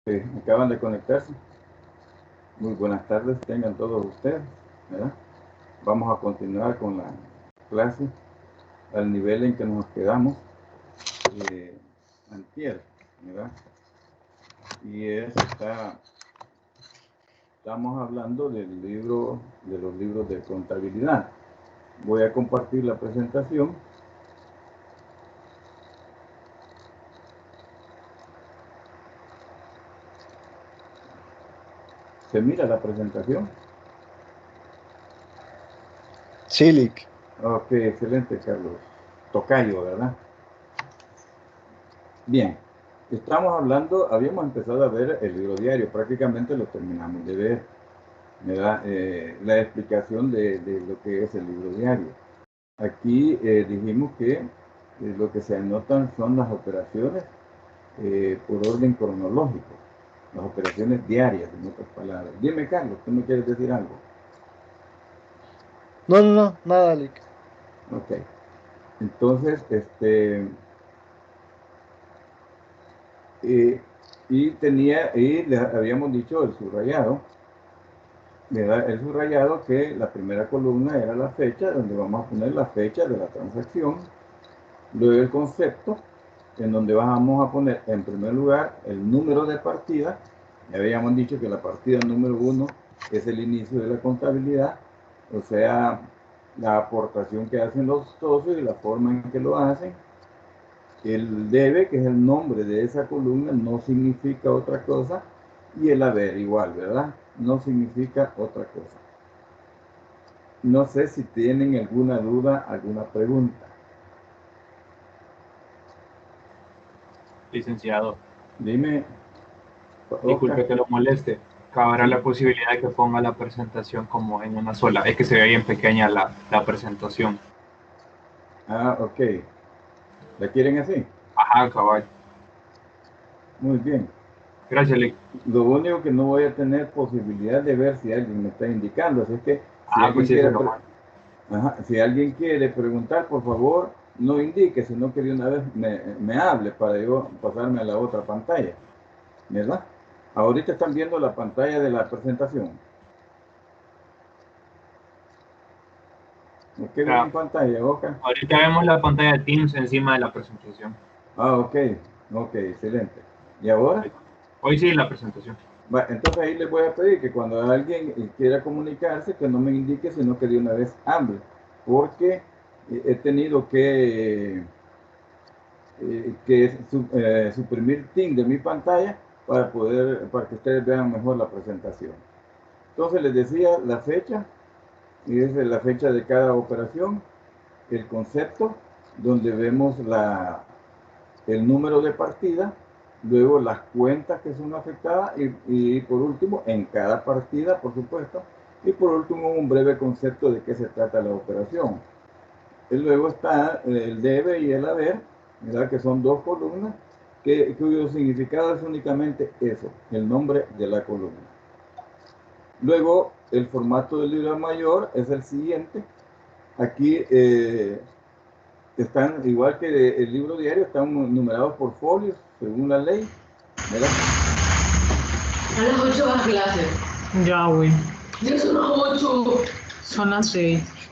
Acaban de conectarse. Muy buenas tardes, tengan todos ustedes, ¿verdad? Vamos a continuar con la clase al nivel en que nos quedamos antier, ¿verdad? Y estamos hablando de los libros de contabilidad. Voy a compartir la presentación. ¿Se mira la presentación? Sí, Lick. Ok, excelente, Carlos. Tocayo, ¿verdad? Bien, habíamos empezado a ver el libro diario, prácticamente lo terminamos de ver, ¿verdad? La explicación de lo que es el libro diario. Aquí dijimos que lo que se anotan son las operaciones por orden cronológico, las operaciones diarias, en otras palabras. Dime, Carlos, ¿tú me quieres decir algo? No, nada, Lick. Ok. Entonces, y les habíamos dicho el subrayado, ¿verdad? El subrayado que la primera columna era la fecha, donde vamos a poner la fecha de la transacción, luego el concepto, en donde vamos a poner en primer lugar el número de partida. Ya habíamos dicho que la partida número 1 es el inicio de la contabilidad, o sea, la aportación que hacen los socios y la forma en que lo hacen. El debe, que es el nombre de esa columna, no significa otra cosa, y el haber igual, ¿verdad? No significa otra cosa. No sé si tienen alguna duda, alguna pregunta. Licenciado, Dime, disculpe Oscar. que lo moleste. ¿Cabrá Sí. la posibilidad de que ponga la presentación como en una sola? Es que se ve bien pequeña la presentación. Ah, ok. ¿La quieren así? Ajá, cabal. Muy bien. Gracias, Lick. Lo único que no voy a tener posibilidad de ver si alguien me está indicando. Así es que si Ah, pues alguien sí, eso quiere, es lo malo. si alguien quiere preguntar, por favor, no indique, sino que de una vez me hable para yo pasarme a la otra pantalla. ¿Verdad? Ahorita están viendo la pantalla de la presentación. ¿Qué ven Ya, en pantalla, Oscar? ahorita vemos la pantalla de Teams encima de la presentación. Ah, ok. Ok, excelente. ¿Y ahora? Hoy sí la presentación. Entonces ahí les voy a pedir que cuando alguien quiera comunicarse, que no me indique, sino que de una vez hable, porque he tenido suprimir Teams de mi pantalla para que ustedes vean mejor la presentación. Entonces les decía la fecha, y es la fecha de cada operación, el concepto, donde vemos el número de partida, luego las cuentas que son afectadas y por último, en cada partida, por supuesto, y por último un breve concepto de qué se trata la operación. Y luego está el debe y el haber, ¿verdad? Que son dos columnas cuyo significado es únicamente eso, el nombre de la columna. Luego el formato del libro mayor es el siguiente. Aquí están, igual que el libro diario, están numerados por folios, según la ley, ¿verdad? A las 8 vas a clase. Ya, güey. Ya son las 8. Son las 6.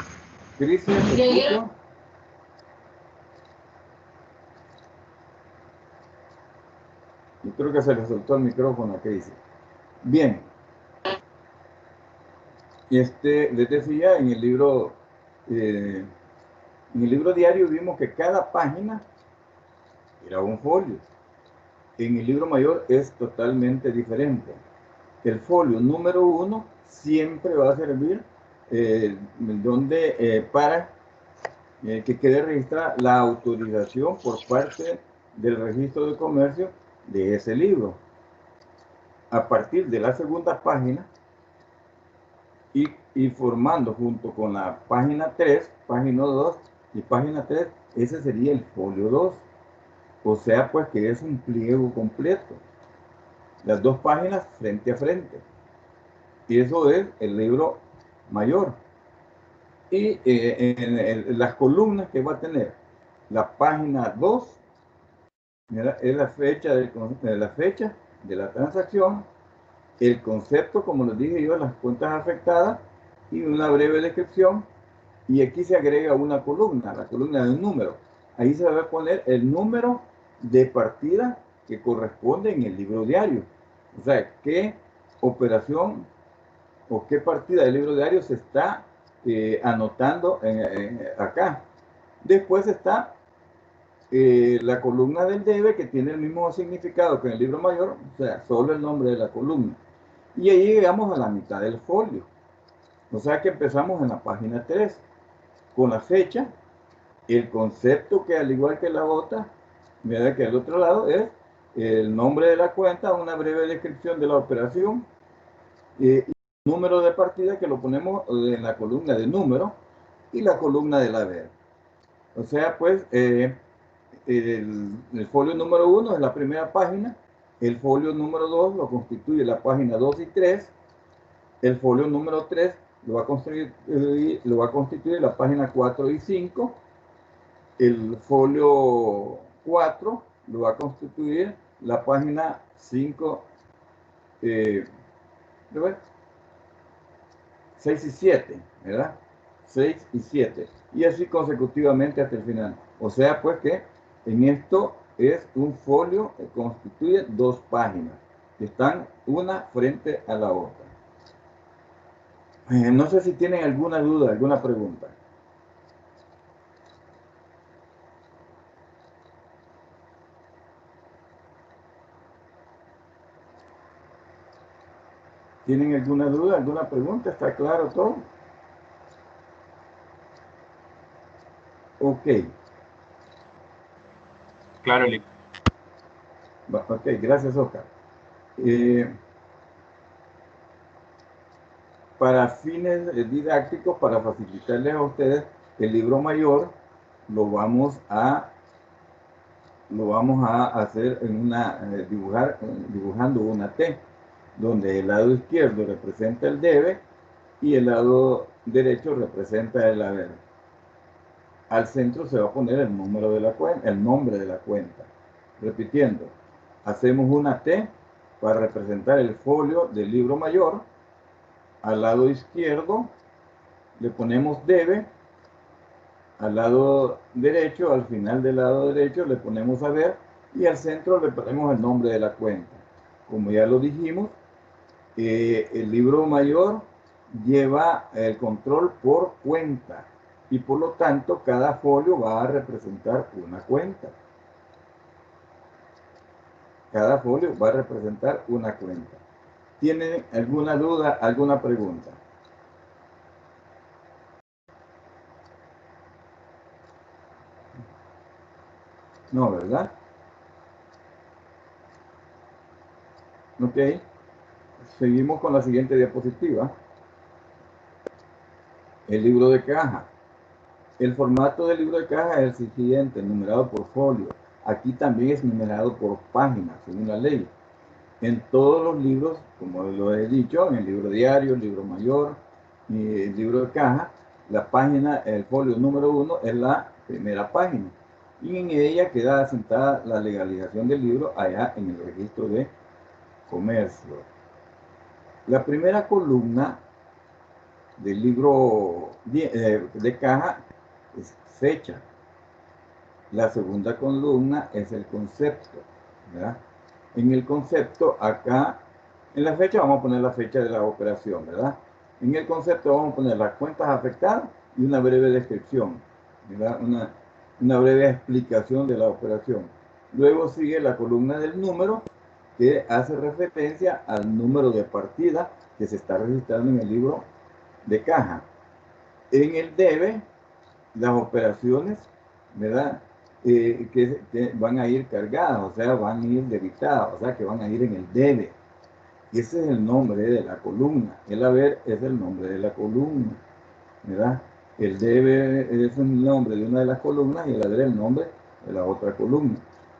Cristian, te Ya escucho. Yo creo que se le soltó el micrófono a Cristian. Bien. Les decía, en el libro diario vimos que cada página era un folio. En el libro mayor es totalmente diferente. El folio número 1 siempre va a servir para que quede registrada la autorización por parte del registro de comercio de ese libro. A partir de la segunda página y formando junto con la página 3, página 2 y página 3, ese sería el folio 2. O sea, pues que es un pliego completo. Las dos páginas frente a frente. Y eso es el libro mayor. Y en las columnas que va a tener la página 2, es la fecha, de la transacción, el concepto, como les dije yo, las cuentas afectadas y una breve descripción. Y aquí se agrega una columna, la columna de un número. Ahí se va a poner el número de partida que corresponde en el libro diario. O sea, qué operación o qué partida del libro diario se está anotando acá. Después está la columna del debe, que tiene el mismo significado que en el libro mayor, o sea, solo el nombre de la columna. Y ahí llegamos a la mitad del folio. O sea que empezamos en la página 3, con la fecha, el concepto que al igual que la otra, mira que al otro lado es el nombre de la cuenta, una breve descripción de la operación, y el número de partida que lo ponemos en la columna de número y la columna del haber. O sea, pues, el folio número 1 es la primera página, el folio número 2 lo constituye la página 2 y 3, el folio número 3 lo va a constituir la página 4 y 5, el folio 4 lo va a constituir la página 5, 6 y 7, ¿verdad? 6 y 7. Y así consecutivamente hasta el final. O sea, pues que en esto es un folio que constituye dos páginas, que están una frente a la otra. No sé si tienen alguna duda, alguna pregunta. ¿Tienen alguna duda, alguna pregunta? ¿Está claro todo? Ok. Claro, Lick. Ok, gracias, Oscar. Para fines didácticos, para facilitarles a ustedes, el libro mayor lo vamos a hacer en dibujando una T, donde el lado izquierdo representa el debe y el lado derecho representa el haber. Al centro se va a poner el número de la cuenta, el nombre de la cuenta. Repitiendo, hacemos una T para representar el folio del libro mayor. Al lado izquierdo le ponemos debe. Al lado derecho, al final del lado derecho, le ponemos haber. Y al centro le ponemos el nombre de la cuenta. Como ya lo dijimos, el libro mayor lleva el control por cuenta. Y por lo tanto, cada folio va a representar una cuenta. Cada folio va a representar una cuenta. ¿Tienen alguna duda, alguna pregunta? No, ¿verdad? Ok. Seguimos con la siguiente diapositiva. El libro de caja. El formato del libro de caja es el siguiente, numerado por folio. Aquí también es numerado por página, según la ley. En todos los libros, como lo he dicho, en el libro diario, el libro mayor y el libro de caja, la página, el folio número 1 es la primera página. Y en ella queda asentada la legalización del libro allá en el registro de comercio. La primera columna del libro de caja es fecha. La segunda columna es el concepto, ¿verdad? En el concepto, acá, en la fecha vamos a poner la fecha de la operación, ¿verdad? En el concepto vamos a poner las cuentas afectadas y una breve descripción, ¿verdad? Una breve explicación de la operación. Luego sigue la columna del número, que hace referencia al número de partida que se está registrando en el libro de caja. En el debe, las operaciones, ¿verdad? Que van a ir cargadas, o sea, van a ir debitadas, o sea, que van a ir en el debe. Ese es el nombre de la columna. El haber es el nombre de la columna, ¿verdad? El debe es el nombre de una de las columnas y el haber es el nombre de la otra columna.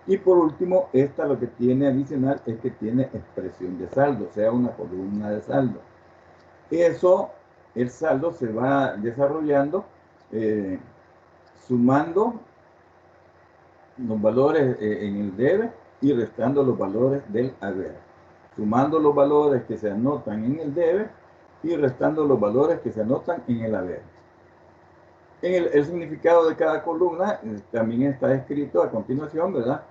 Y por último, esta lo que tiene adicional es que tiene expresión de saldo, o sea, una columna de saldo. Eso, el saldo se va desarrollando sumando los valores en el debe y restando los valores del haber. sumando los valores que se anotan en el debe y restando los valores que se anotan en el haber. El significado de cada columna también está escrito a continuación, ¿verdad?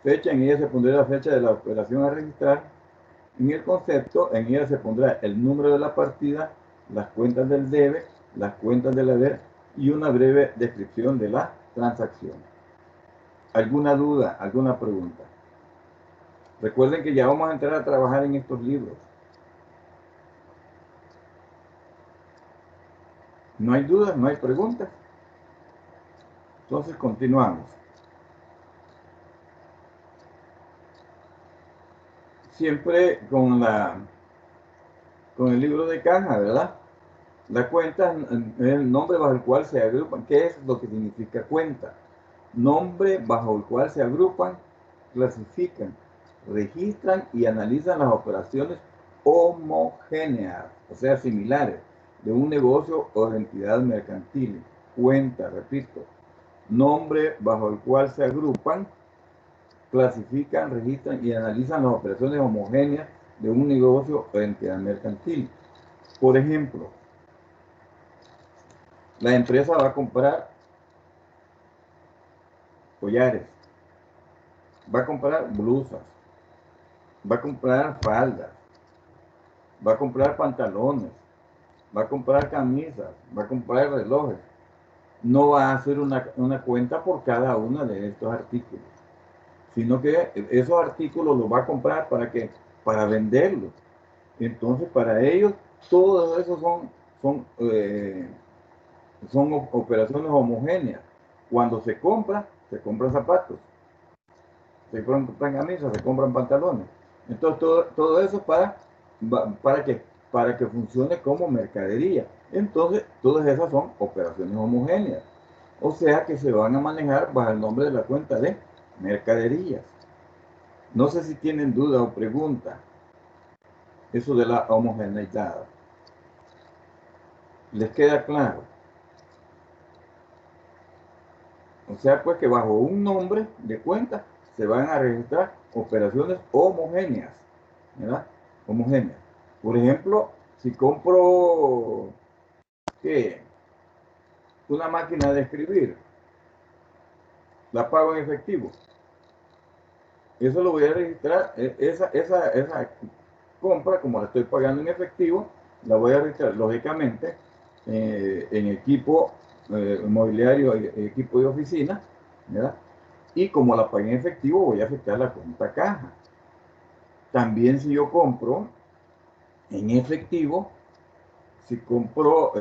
Fecha, en ella se pondrá la fecha de la operación a registrar. En el concepto, en ella se pondrá el número de la partida, las cuentas del debe, las cuentas del haber y una breve descripción de la transacción. ¿Alguna duda, alguna pregunta? Recuerden que ya vamos a entrar a trabajar en estos libros. No hay dudas, no hay preguntas. Entonces continuamos. Siempre con el libro de caja, ¿verdad? La cuenta es el nombre bajo el cual se agrupan. ¿Qué es lo que significa cuenta? Nombre bajo el cual se agrupan, clasifican, registran y analizan las operaciones homogéneas, o sea, similares, de un negocio o de entidad mercantil. Cuenta, repito, nombre bajo el cual se agrupan, clasifican, registran y analizan las operaciones homogéneas de un negocio o entidad mercantil. Por ejemplo, la empresa va a comprar collares, va a comprar blusas, va a comprar faldas, va a comprar pantalones, va a comprar camisas, va a comprar relojes. No va a hacer una cuenta por cada uno de estos artículos, sino que esos artículos los va a comprar para venderlos. Entonces, para ellos, todos esos son operaciones homogéneas. Cuando se compran zapatos, se compran camisas, se compran pantalones. Entonces, todo eso para que funcione como mercadería. Entonces, todas esas son operaciones homogéneas. O sea que se van a manejar bajo el nombre de la cuenta de mercaderías. No sé si tienen duda o pregunta. Eso de la homogeneidad. ¿Les queda claro? O sea, pues que bajo un nombre de cuenta se van a registrar operaciones homogéneas, ¿verdad? Homogéneas. Por ejemplo, si compro, ¿qué? Una máquina de escribir, la pago en efectivo. Eso lo voy a registrar, esa compra, como la estoy pagando en efectivo, la voy a registrar lógicamente en equipo mobiliario, equipo de oficina, ¿verdad? Y como la pagué en efectivo, voy a afectar la cuenta caja. También si yo compro en efectivo, si compro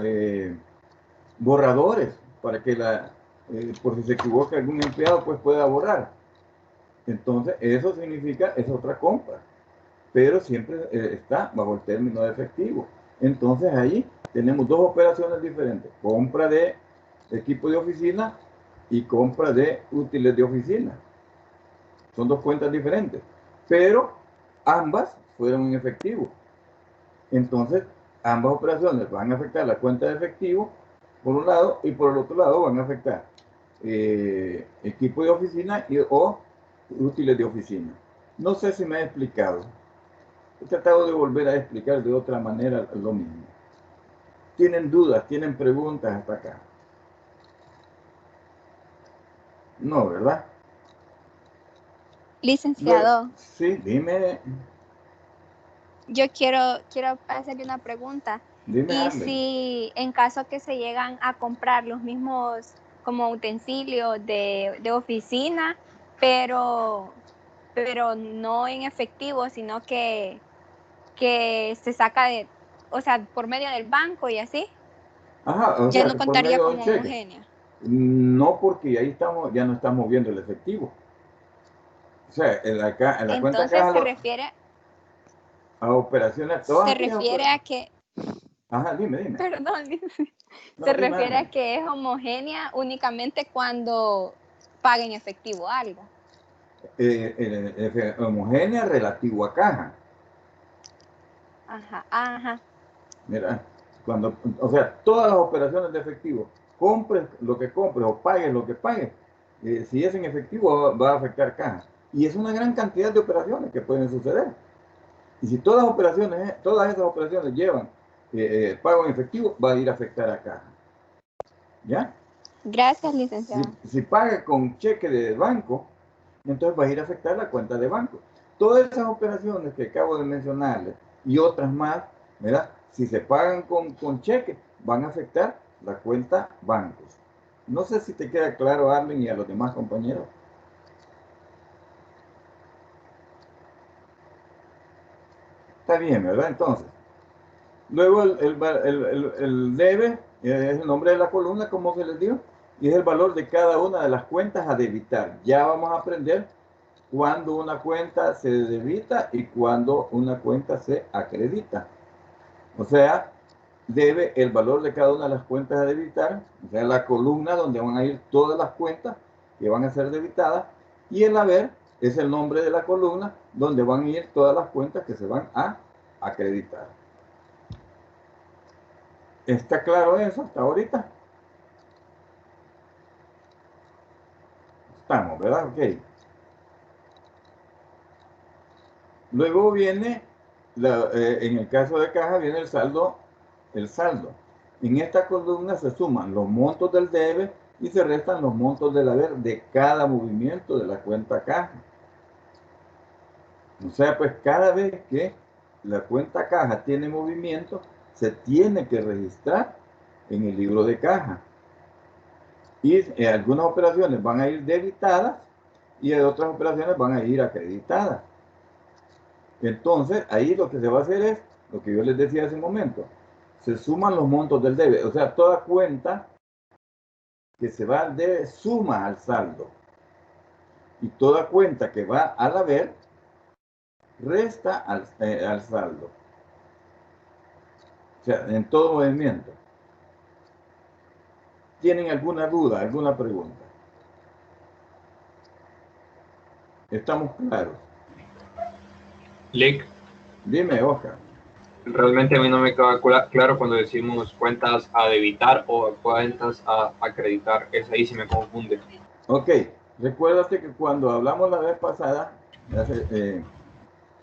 borradores para que por si se equivoca algún empleado, pues pueda borrar. Entonces, eso significa, es otra compra, pero siempre está bajo el término de efectivo. Entonces, ahí tenemos dos operaciones diferentes: compra de equipo de oficina y compra de útiles de oficina. Son dos cuentas diferentes, pero ambas fueron en efectivo. Entonces, ambas operaciones van a afectar la cuenta de efectivo por un lado, y por el otro lado van a afectar equipo de oficina o útiles de oficina. No sé si me he explicado. He tratado de volver a explicar de otra manera lo mismo. ¿Tienen dudas? ¿Tienen preguntas hasta acá? No, ¿verdad? Licenciado, Sí, dime yo quiero hacerle una pregunta. Y Arlen. si en caso que se llegan a comprar los mismos como utensilios de oficina, pero no en efectivo, sino que se saca o sea, por medio del banco y así, Ajá, o ya sea, no por contaría medio de un como cheque. homogénea. No, porque ahí ya no estamos viendo el efectivo. O sea, en la cuenta Entonces caja se refiere a operaciones, todas se aquellas refiere a que Ajá, dime. perdón, No, se dime, refiere a Arlen. que es homogénea únicamente cuando paga en efectivo algo. Homogénea relativo a caja. Ajá. Mira, o sea, todas las operaciones de efectivo, compres lo que compres o pagues lo que pagues, si es en efectivo va a afectar caja. Y es una gran cantidad de operaciones que pueden suceder. Y si todas esas operaciones llevan pago en efectivo, va a ir a afectar a caja. ¿Ya? Gracias, licenciado. Si paga con cheque de banco, entonces va a ir a afectar la cuenta de banco. Todas esas operaciones que acabo de mencionarles y otras más, ¿verdad? Si se pagan con cheque, van a afectar la cuenta bancos. No sé si te queda claro, Arlen, y a los demás compañeros. Está bien, ¿verdad? Entonces, luego el debe es el nombre de la columna, como se les dio, y es el valor de cada una de las cuentas a debitar. Ya vamos a aprender cuando una cuenta se debita y cuando una cuenta se acredita. O sea, debe el valor de cada una de las cuentas a debitar, o sea, la columna donde van a ir todas las cuentas que van a ser debitadas, y el haber es el nombre de la columna donde van a ir todas las cuentas que se van a acreditar. ¿Está claro eso hasta ahorita? Estamos, ¿verdad? Ok. Luego viene, en el caso de caja, viene el saldo. En esta columna se suman los montos del debe y se restan los montos del haber de cada movimiento de la cuenta caja. O sea, pues cada vez que la cuenta caja tiene movimiento, se tiene que registrar en el libro de caja. Y algunas operaciones van a ir debitadas y otras operaciones van a ir acreditadas. Entonces, ahí lo que se va a hacer es, lo que yo les decía hace un momento, se suman los montos del debe. O sea, toda cuenta que se va al debe suma al saldo. Y toda cuenta que va al haber resta al saldo. O sea, en todo movimiento. ¿Tienen alguna duda, alguna pregunta? ¿Estamos claros? Lick, Dime, Oscar. realmente a mí no me queda claro cuando decimos cuentas a debitar o cuentas a acreditar. Es ahí sí me confunde. Ok, recuérdate que cuando hablamos la vez pasada,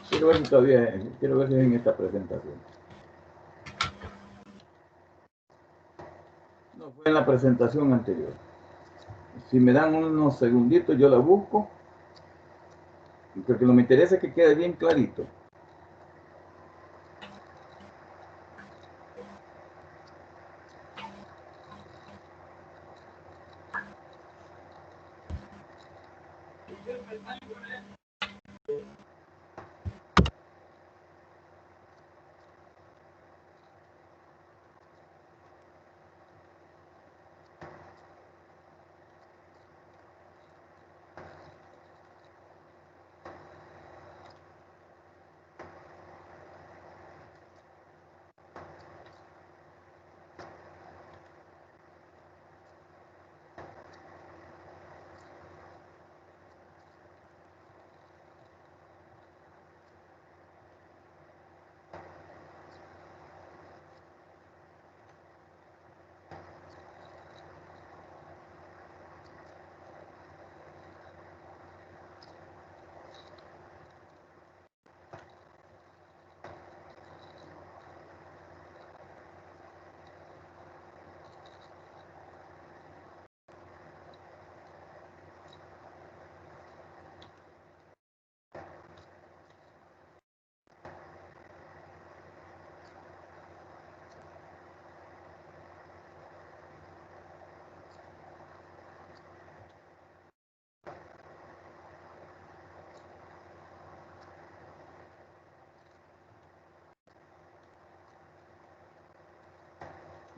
quiero ver si es en esta presentación. No, fue en la presentación anterior. Si me dan unos segunditos, yo la busco. Porque lo que me interesa es que quede bien clarito.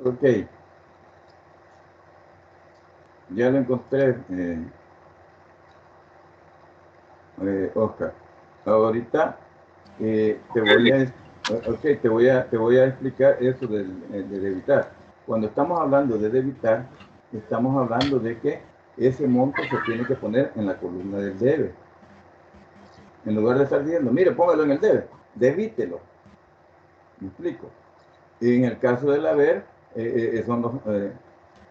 Ok. Ya lo encontré, Oscar. Ahorita te voy a explicar eso de debitar. Cuando estamos hablando de debitar, estamos hablando de que ese monto se tiene que poner en la columna del debe. En lugar de estar diciendo, mire, póngalo en el debe, debítelo. ¿Me explico? Y en el caso del haber,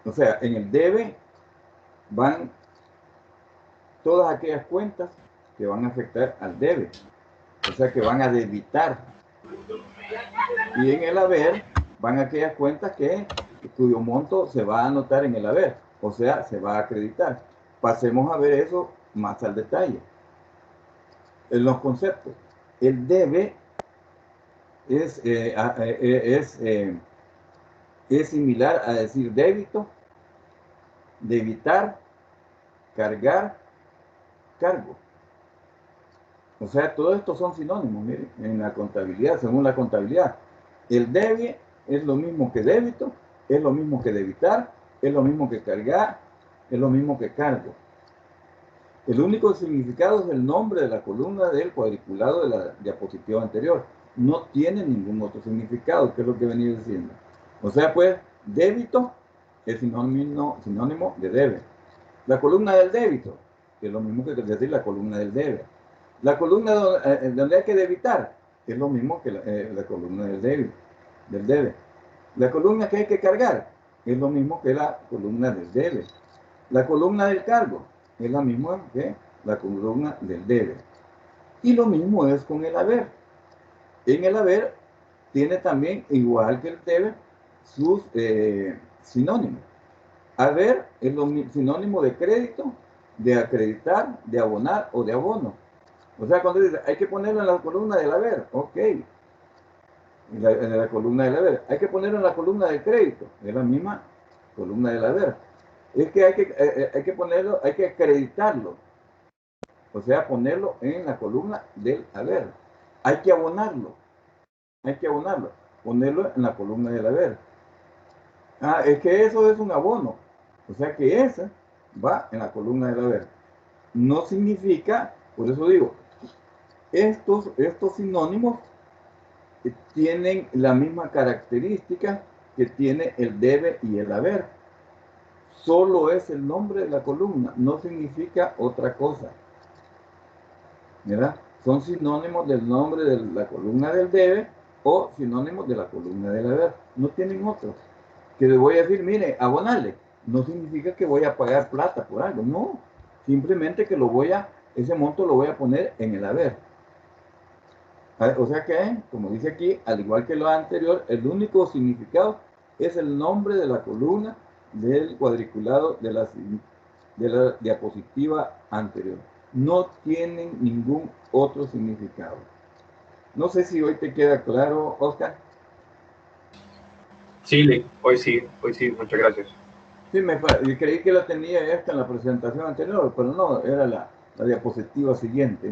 o sea, en el debe van todas aquellas cuentas que van a afectar al debe. O sea que van a debitar. Y en el haber van aquellas cuentas cuyo monto se va a anotar en el haber, o sea, se va a acreditar. Pasemos a ver eso más al detalle. En los conceptos, el debe es similar a decir débito, debitar, cargar, cargo. O sea, todos estos son sinónimos, miren, en la contabilidad, según la contabilidad. El debe es lo mismo que débito, es lo mismo que debitar, es lo mismo que cargar, es lo mismo que cargo. El único significado es el nombre de la columna del cuadriculado de la diapositiva anterior. No tiene ningún otro significado, que es lo que venía diciendo. O sea, pues, débito es sinónimo de debe. La columna del débito es lo mismo que decir la columna del debe. La columna donde hay que debitar es lo mismo que la columna del debe. La columna que hay que cargar es lo mismo que la columna del debe. La columna del cargo es la misma que la columna del debe. Y lo mismo es con el haber. En el haber tiene también, igual que el debe, sus sinónimos. Haber es lo sinónimo de crédito, de acreditar, de abonar o de abono. O sea, cuando dice, hay que ponerlo en la columna del haber, ok. En la columna del haber. Hay que ponerlo en la columna del crédito, es la misma columna del haber. Es que hay que ponerlo, hay que acreditarlo. O sea, ponerlo en la columna del haber. Hay que abonarlo. Ponerlo en la columna del haber. Ah, es que eso es un abono. O sea que ese va en la columna del haber. No significa, por eso digo, estos sinónimos tienen la misma característica que tiene el debe y el haber. Solo es el nombre de la columna, no significa otra cosa. ¿Verdad? Son sinónimos del nombre de la columna del debe o sinónimos de la columna del haber. No tienen otro. Que le voy a decir, mire, abonarle, no significa que voy a pagar plata por algo, no. Simplemente que ese monto lo voy a poner en el haber. O sea que, como dice aquí, al igual que lo anterior, el único significado es el nombre de la columna del cuadriculado de la diapositiva anterior. No tienen ningún otro significado. No sé si hoy te queda claro, Oscar. Sí, hoy sí, muchas gracias. Sí, y creí que la tenía esta en la presentación anterior, pero no, era la diapositiva siguiente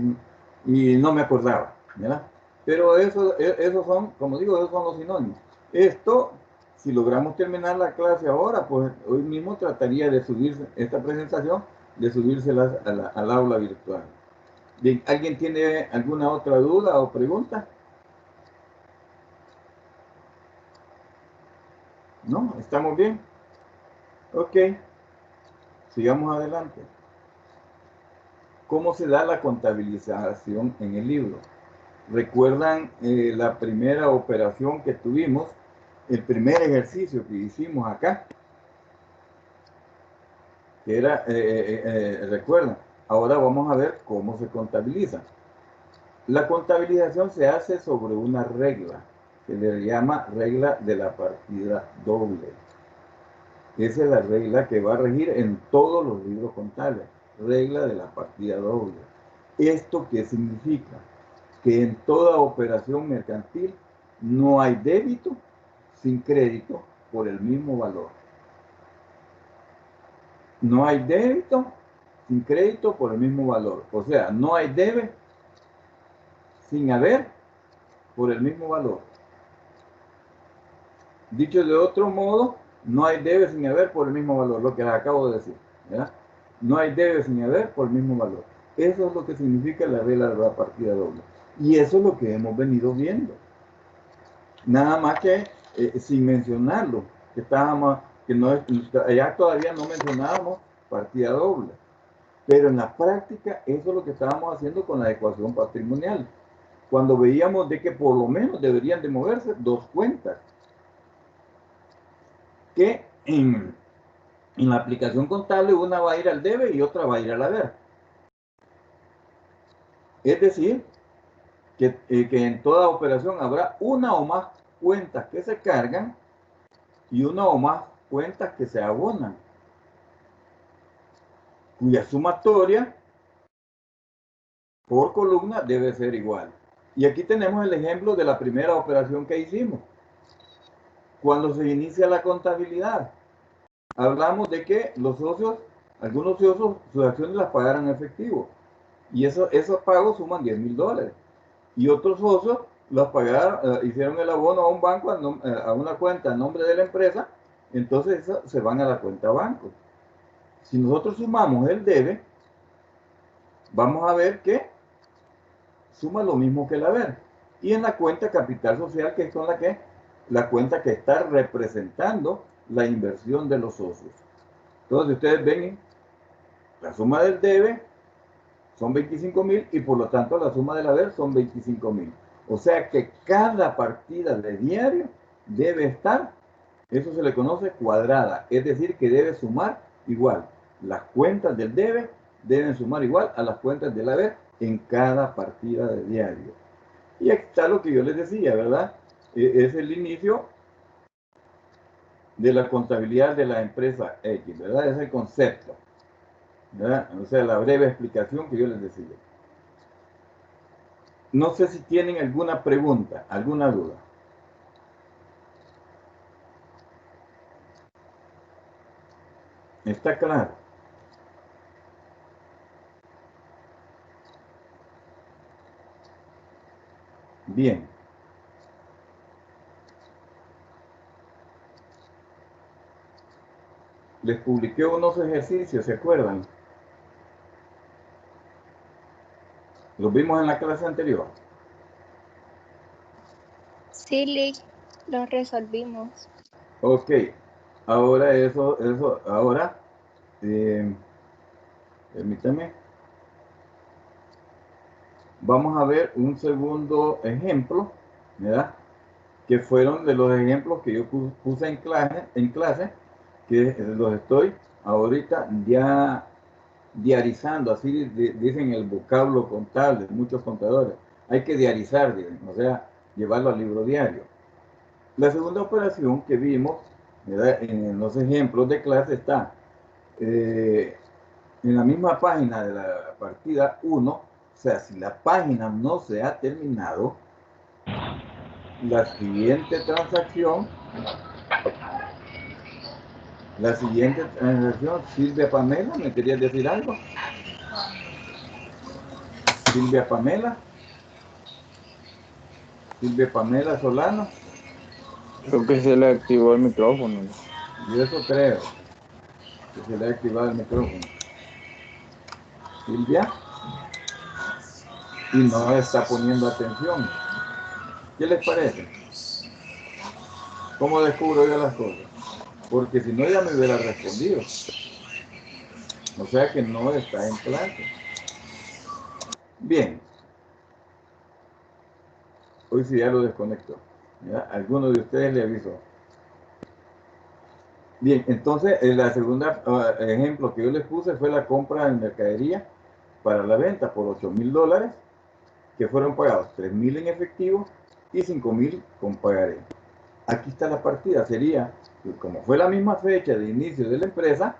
y no me acordaba, ¿verdad? Pero esos son, como digo, esos son los sinónimos. Esto, si logramos terminar la clase ahora, pues hoy mismo trataría de subir esta presentación, de subírselas al aula virtual. Bien, ¿alguien tiene alguna otra duda o pregunta? ¿No? ¿Estamos bien? Ok, sigamos adelante. ¿Cómo se da la contabilización en el libro? ¿Recuerdan la primera operación que tuvimos? El primer ejercicio que hicimos acá. Que era, recuerdan, ahora vamos a ver cómo se contabiliza. La contabilización se hace sobre una regla, que le llama regla de la partida doble. Esa es la regla que va a regir en todos los libros contables, regla de la partida doble. ¿Esto qué significa? Que en toda operación mercantil no hay débito sin crédito por el mismo valor. No hay débito sin crédito por el mismo valor. O sea, no hay debe sin haber por el mismo valor. Dicho de otro modo, no hay debe sin haber por el mismo valor, lo que les acabo de decir. ¿verdad? No hay debe sin haber por el mismo valor. Eso es lo que significa la regla de la partida doble. Y eso es lo que hemos venido viendo. Nada más que sin mencionarlo, ya todavía no mencionábamos partida doble. Pero en la práctica eso es lo que estábamos haciendo con la ecuación patrimonial. Cuando veíamos de que por lo menos deberían de moverse dos cuentas. Que en la aplicación contable una va a ir al debe y otra va a ir al haber. Es decir, que en toda operación habrá una o más cuentas que se cargan y una o más cuentas que se abonan, cuya sumatoria por columna debe ser igual. Y aquí tenemos el ejemplo de la primera operación que hicimos. Cuando se inicia la contabilidad, hablamos de que los socios, algunos socios, sus acciones las pagaran en efectivo. Y esos pagos suman $10,000. Y otros socios los pagaron, hicieron el abono a un banco, a una cuenta a nombre de la empresa, entonces se van a la cuenta banco. Si nosotros sumamos el debe, vamos a ver que suma lo mismo que el haber. Y en la cuenta capital social, que es con la cuenta que está representando la inversión de los socios. Entonces ustedes ven, la suma del debe son 25,000 y por lo tanto la suma del haber son 25,000. O sea que cada partida de diario debe estar, eso se le conoce cuadrada, es decir, que debe sumar igual. Las cuentas del debe deben sumar igual a las cuentas del haber en cada partida de diario. Y aquí está lo que yo les decía, ¿verdad? Es el inicio de la contabilidad de la empresa X, ¿verdad? Es el concepto, ¿verdad? O sea, la breve explicación que yo les decía. No sé si tienen alguna pregunta, alguna duda. ¿Está claro? Bien. Les publiqué unos ejercicios, ¿se acuerdan? Los vimos en la clase anterior. Sí, Lick, lo resolvimos. Ok. Ahora ahora, permítame. Vamos a ver un segundo ejemplo, ¿verdad? Que fueron de los ejemplos que yo puse en clase, que los estoy ahorita ya diarizando, así dicen el vocablo contable, muchos contadores. Hay que diarizar, dicen, o sea, llevarlo al libro diario. La segunda operación que vimos, ¿verdad? En los ejemplos de clase está en la misma página de la partida 1, o sea, si la página no se ha terminado, la siguiente transacción, Silvia Pamela, ¿me querías decir algo? Silvia Pamela Solano. Creo que se le activó el micrófono. Yo eso creo, que se le ha activado el micrófono. Silvia, y no está poniendo atención. ¿Qué les parece? ¿Cómo descubro yo las cosas? Porque si no, ya me hubiera respondido. O sea que no está en clase. Bien. Hoy sí ya lo desconectó. ¿Ya? Alguno de ustedes le avisó. Bien, entonces la segunda ejemplo que yo les puse fue la compra de mercadería para la venta por $8,000, que fueron pagados $3,000 en efectivo y $5,000 con pagaré. Aquí está la partida, sería, como fue la misma fecha de inicio de la empresa,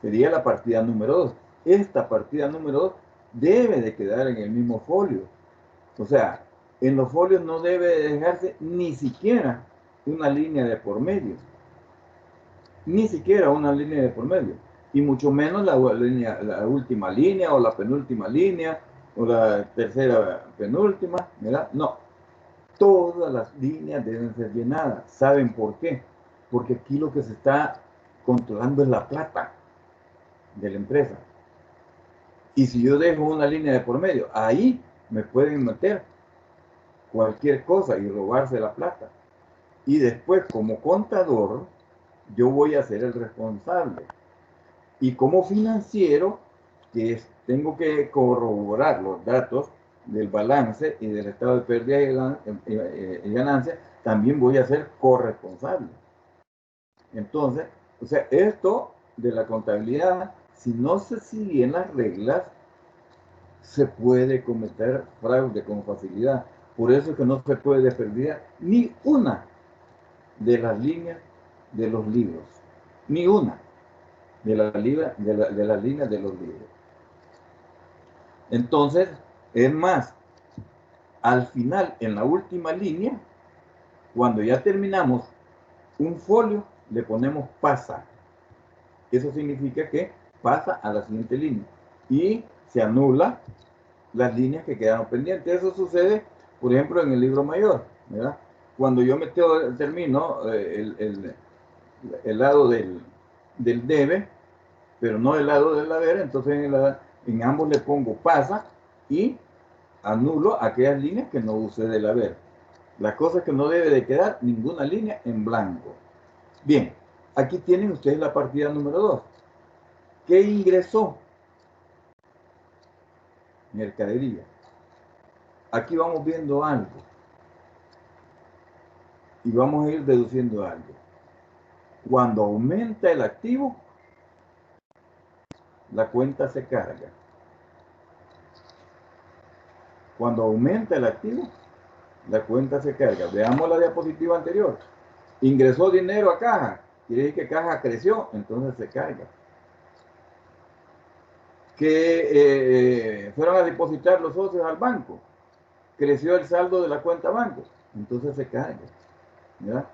sería la partida número 2. Esta partida número 2 debe de quedar en el mismo folio. O sea, en los folios no debe dejarse ni siquiera una línea de por medio. Ni siquiera una línea de por medio. Y mucho menos la última línea o la penúltima línea o la tercera penúltima, ¿verdad? No. Todas las líneas deben ser llenadas. ¿Saben por qué? Porque aquí lo que se está controlando es la plata de la empresa. Y si yo dejo una línea de por medio, ahí me pueden meter cualquier cosa y robarse la plata. Y después, como contador, yo voy a ser el responsable. Y como financiero, tengo que corroborar los datos del balance y del estado de pérdida y ganancia, también voy a ser corresponsable. Entonces, o sea, esto de la contabilidad, si no se siguen las reglas, se puede cometer fraude con facilidad. Por eso es que no se puede desperdiciar ni una de las líneas de los libros. Ni una de las líneas de los libros. Entonces, es más, al final, en la última línea, cuando ya terminamos un folio, le ponemos pasa. Eso significa que pasa a la siguiente línea. Y se anula las líneas que quedaron pendientes. Eso sucede, por ejemplo, en el libro mayor, ¿verdad? Cuando yo termino el lado del debe, pero no el lado del haber, entonces en ambos le pongo pasa y anulo aquellas líneas que no use del haber. La cosa es que no debe de quedar ninguna línea en blanco. Bien, aquí tienen ustedes la partida número 2. ¿Qué ingresó? Mercadería. Aquí vamos viendo algo. Y vamos a ir deduciendo algo. Cuando aumenta el activo, la cuenta se carga. Cuando aumenta el activo, la cuenta se carga. Veamos la diapositiva anterior. Ingresó dinero a caja. Quiere decir que caja creció, entonces se carga. Que fueron a depositar los socios al banco. Creció el saldo de la cuenta banco, entonces se carga. ¿Ya?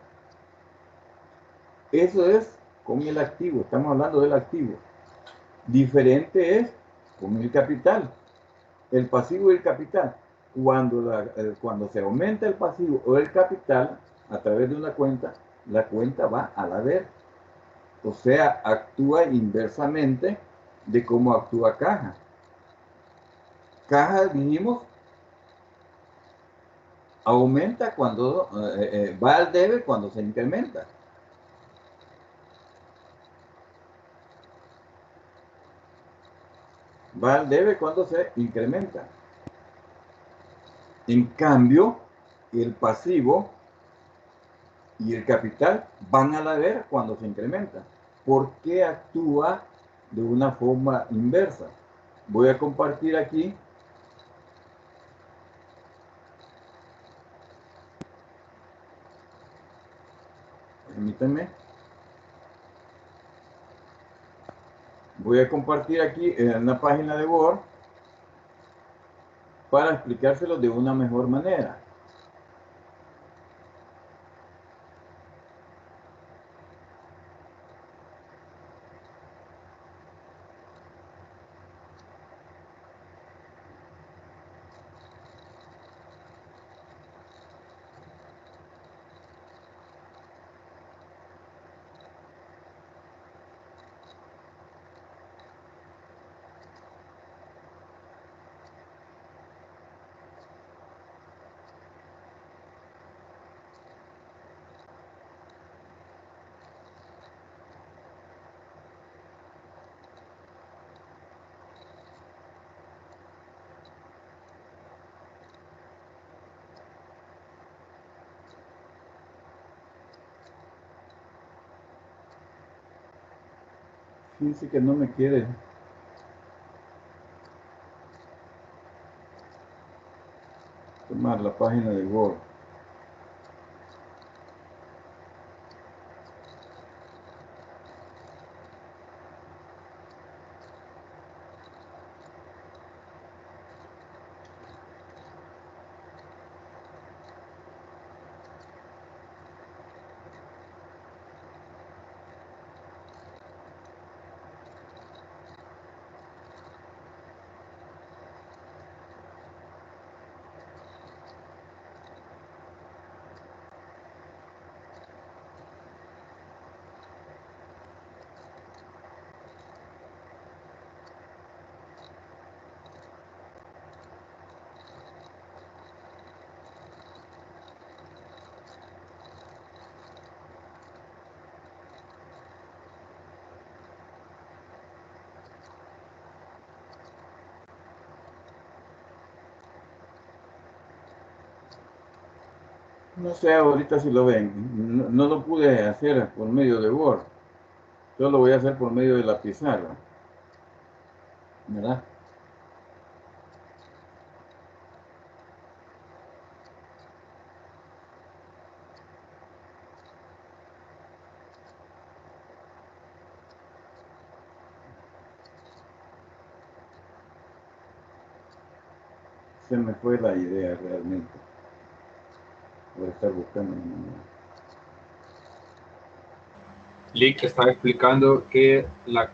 Eso es con el activo, estamos hablando del activo. Diferente es con el capital, el pasivo y el capital. Cuando se aumenta el pasivo o el capital a través de una cuenta, la cuenta va al haber. O sea, actúa inversamente de cómo actúa caja. Caja, dijimos, aumenta cuando va al debe cuando se incrementa. Va al debe cuando se incrementa. En cambio, el pasivo y el capital van al haber cuando se incrementa. ¿Por qué actúa de una forma inversa? Voy a compartir aquí permítanme. Voy a compartir aquí en una página de Word para explicárselo de una mejor manera. Dice que no me quiere tomar la página de Word. No sé ahorita si lo ven. No lo pude hacer por medio de Word. Yo lo voy a hacer por medio de la pizarra. ¿Verdad? se me fue la idea realmente. Voy a estar buscando. Lick estaba explicando que la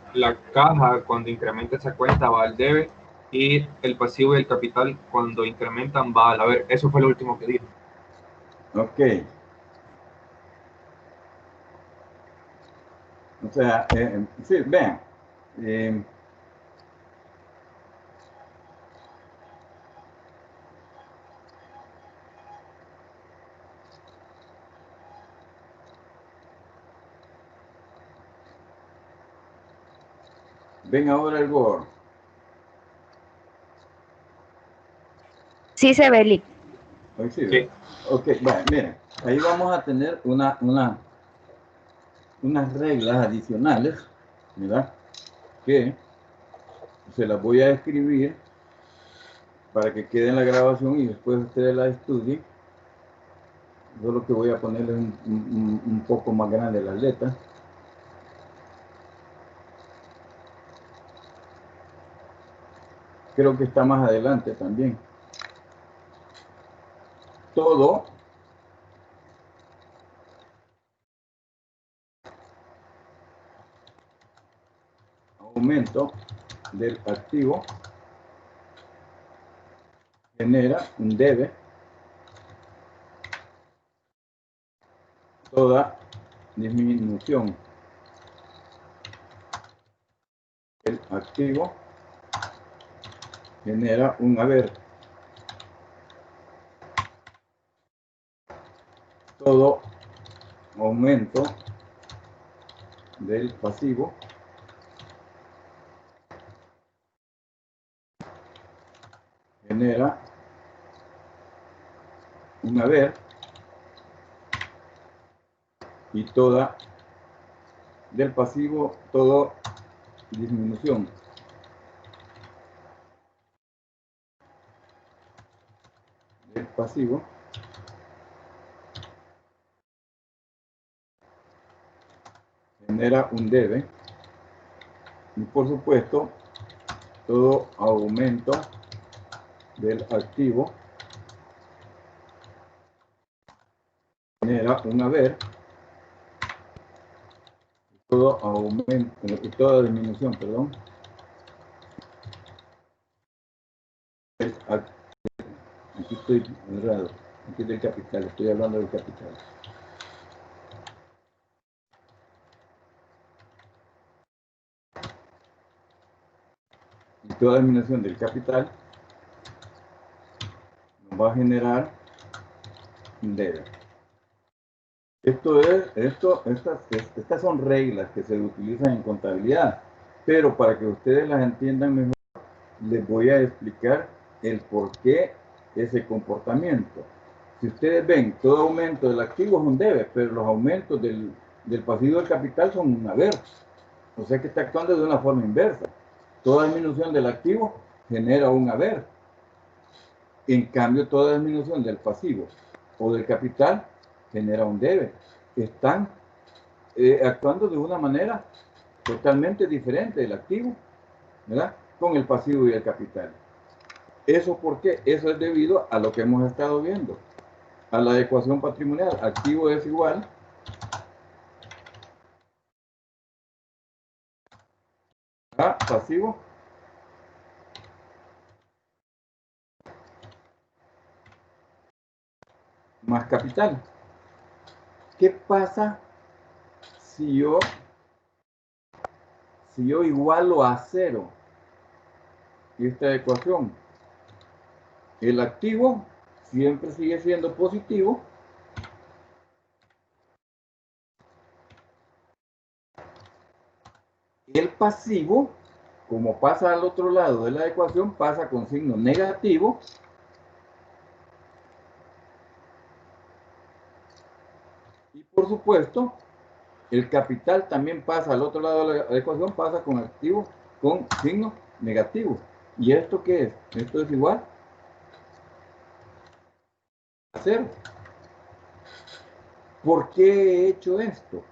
caja cuando incrementa esa cuenta va al debe y el pasivo y el capital cuando incrementan va al haber. Eso fue lo último que dijo. Ok. O sea, sí, vean. Ven ahora el Word. Sí se ve, Lick. Hoy sí, Sí. ¿verdad? Ok, bueno, miren, ahí vamos a tener unas reglas adicionales, ¿verdad? Que se las voy a escribir para que quede en la grabación y después ustedes la estudien. Solo que voy a ponerle un poco más grande las letras. Creo que está más adelante también. Todo aumento del activo genera un debe. Toda disminución del activo genera un haber. Todo aumento del pasivo genera un haber, y toda del pasivo, todo disminución del pasivo genera un debe, y por supuesto todo aumento del activo genera un haber, todo aumento y toda disminución, perdón, del aquí estoy errado, aquí del capital, estoy hablando del capital. Y toda disminución del capital nos va a generar un debe. Estas son reglas que se utilizan en contabilidad, pero para que ustedes las entiendan mejor, les voy a explicar el por qué ese comportamiento. Si ustedes ven, todo aumento del activo es un debe, pero los aumentos del pasivo del capital son un haber. O sea que está actuando de una forma inversa. Toda disminución del activo genera un haber. En cambio, toda disminución del pasivo o del capital genera un debe. Están actuando de una manera totalmente diferente del activo, ¿verdad? Con el pasivo y el capital. ¿Eso por qué? Eso es debido a lo que hemos estado viendo, a la ecuación patrimonial. Activo es igual a pasivo más capital. ¿Qué pasa si yo igualo a 0 esta ecuación? El activo siempre sigue siendo positivo y el pasivo, como pasa al otro lado de la ecuación, pasa con signo negativo. Y por supuesto, el capital también pasa al otro lado de la ecuación, pasa con activo con signo negativo. ¿Y esto qué es? Esto es igual a 0. ¿Por qué he hecho esto?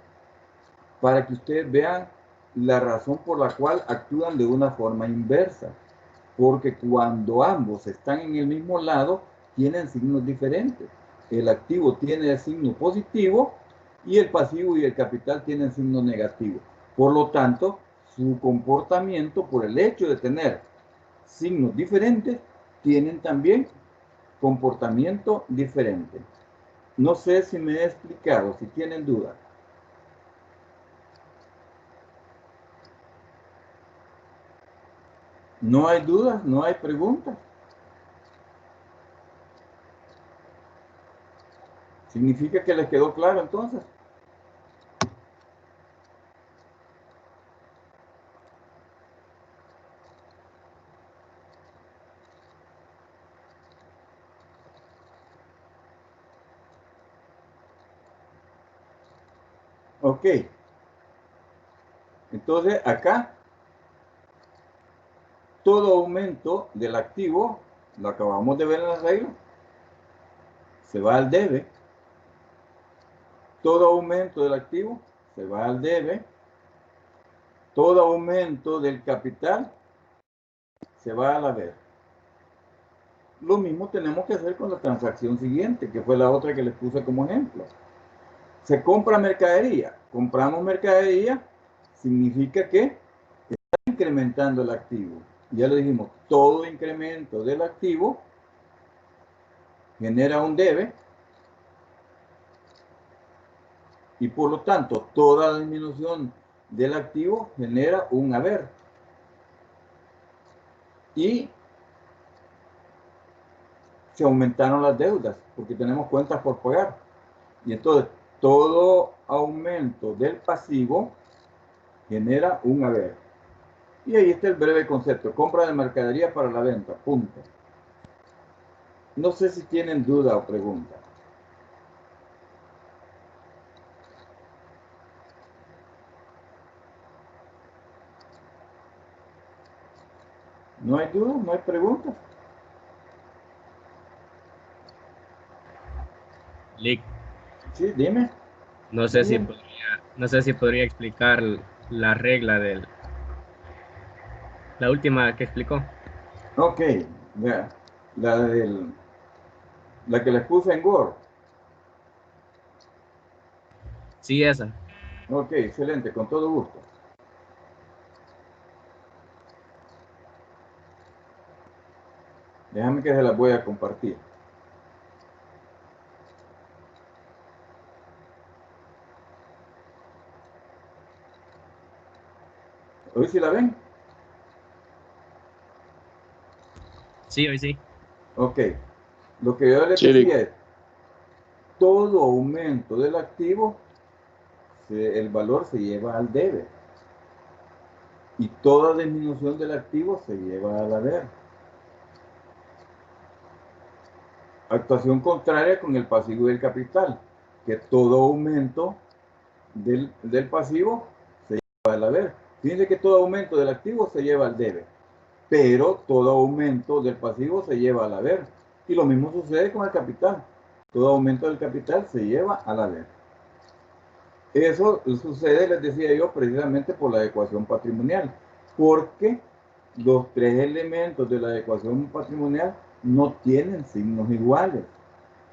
Para que ustedes vean la razón por la cual actúan de una forma inversa. porque cuando ambos están en el mismo lado, tienen signos diferentes. El activo tiene el signo positivo y el pasivo y el capital tienen signo negativo. Por lo tanto, su comportamiento, por el hecho de tener signos diferentes, tienen también comportamiento diferente. No sé si me he explicado, si tienen dudas. No hay dudas, no hay preguntas. ¿Significa que les quedó claro entonces? Ok. Entonces acá, todo aumento del activo, lo acabamos de ver en la regla, se va al debe. Todo aumento del activo se va al debe. Todo aumento del capital se va al haber. Lo mismo tenemos que hacer con la transacción siguiente, que fue la otra que les puse como ejemplo. Se compra mercadería. Compramos mercadería, significa que está incrementando el activo. Ya lo dijimos, todo incremento del activo genera un debe y por lo tanto toda disminución del activo genera un haber. Y se aumentaron las deudas porque tenemos cuentas por pagar. Y entonces todo aumento del pasivo genera un haber. Y ahí está el breve concepto, compra de mercadería para la venta, punto. No sé si tienen duda o pregunta. ¿No hay duda? ¿No hay preguntas? Lick, Sí, dime. no sé si podría, no sé si podría explicar la regla de la última que explicó. Ok, ya. La que les puse en Word. Sí, esa. Ok, excelente, con todo gusto. Déjame que se las voy a compartir. ¿Hoy sí la ven? Sí, hoy sí. Ok. Lo que yo les Sí, decía es, todo aumento del activo, el valor se lleva al debe. Y toda disminución del activo se lleva al haber. Actuación contraria con el pasivo y el capital, que todo aumento del pasivo se lleva al haber. Fíjense que todo aumento del activo se lleva al debe, pero todo aumento del pasivo se lleva al haber. Y lo mismo sucede con el capital. Todo aumento del capital se lleva al haber. Eso sucede, les decía yo, precisamente por la ecuación patrimonial, porque los tres elementos de la ecuación patrimonial no tienen signos iguales.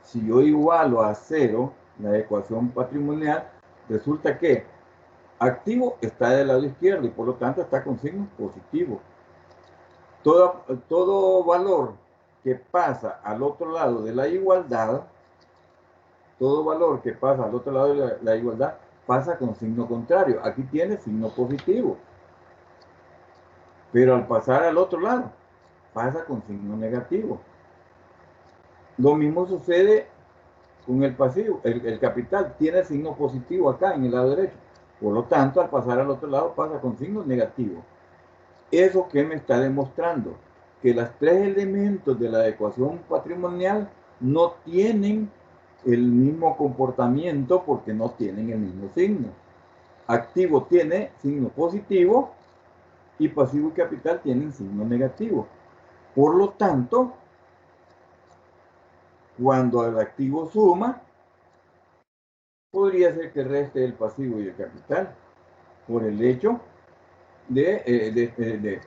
Si yo igualo a 0 la ecuación patrimonial, resulta que activo está del lado izquierdo y por lo tanto está con signos positivos. Todo valor que pasa al otro lado de la igualdad, todo valor que pasa al otro lado de la igualdad, pasa con signo contrario. Aquí tiene signo positivo. Pero al pasar al otro lado, pasa con signo negativo. Lo mismo sucede con el pasivo. El capital tiene signo positivo acá en el lado derecho. Por lo tanto, al pasar al otro lado, pasa con signo negativo. ¿Eso qué me está demostrando? Que los tres elementos de la ecuación patrimonial no tienen el mismo comportamiento porque no tienen el mismo signo. Activo tiene signo positivo y pasivo y capital tienen signo negativo. Por lo tanto, cuando el activo suma, podría ser que reste el pasivo y el capital por el hecho de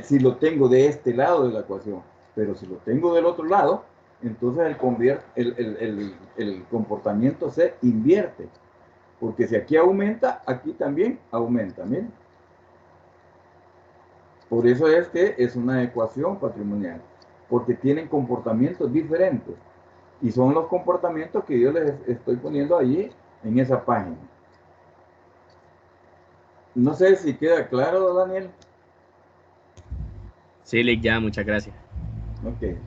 si lo tengo de este lado de la ecuación, pero si lo tengo del otro lado, entonces el comportamiento se invierte, porque si aquí aumenta, aquí también aumenta, miren. Por eso es que es una ecuación patrimonial, porque tienen comportamientos diferentes, y son los comportamientos que yo les estoy poniendo allí en esa página. No sé si queda claro, Daniel. Sí, Lick, ya, muchas gracias. Ok.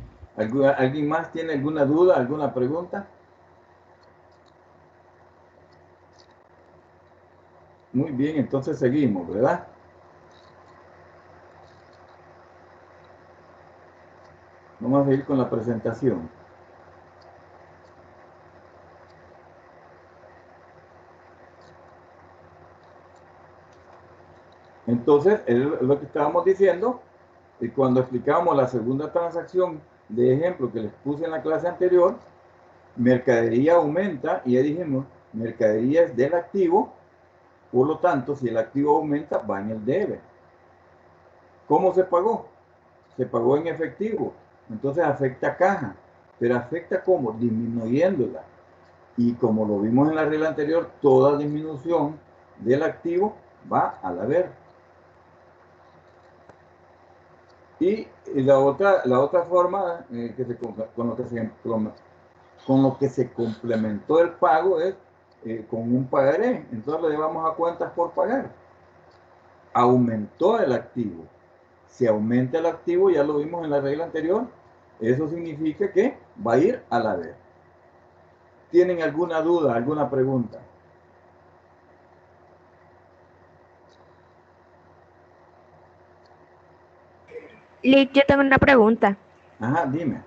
¿Alguien más tiene alguna duda, alguna pregunta? Muy bien, entonces seguimos, ¿verdad? Vamos a seguir con la presentación. Entonces, es lo que estábamos diciendo, y cuando explicábamos la segunda transacción de ejemplo que les puse en la clase anterior, mercadería aumenta, y ya dijimos, mercadería es del activo, por lo tanto, si el activo aumenta, va en el debe. ¿Cómo se pagó? Se pagó en efectivo, entonces afecta caja, pero afecta ¿cómo? Disminuyéndola. Y como lo vimos en la regla anterior, toda disminución del activo va al haber. Y la otra forma con lo que se complementó el pago es con un pagaré. Entonces lo llevamos a cuentas por pagar. Aumentó el activo. Si aumenta el activo, ya lo vimos en la regla anterior, eso significa que va a ir al haber. ¿Tienen alguna duda, alguna pregunta? Lick, yo tengo una pregunta. Ajá, dime.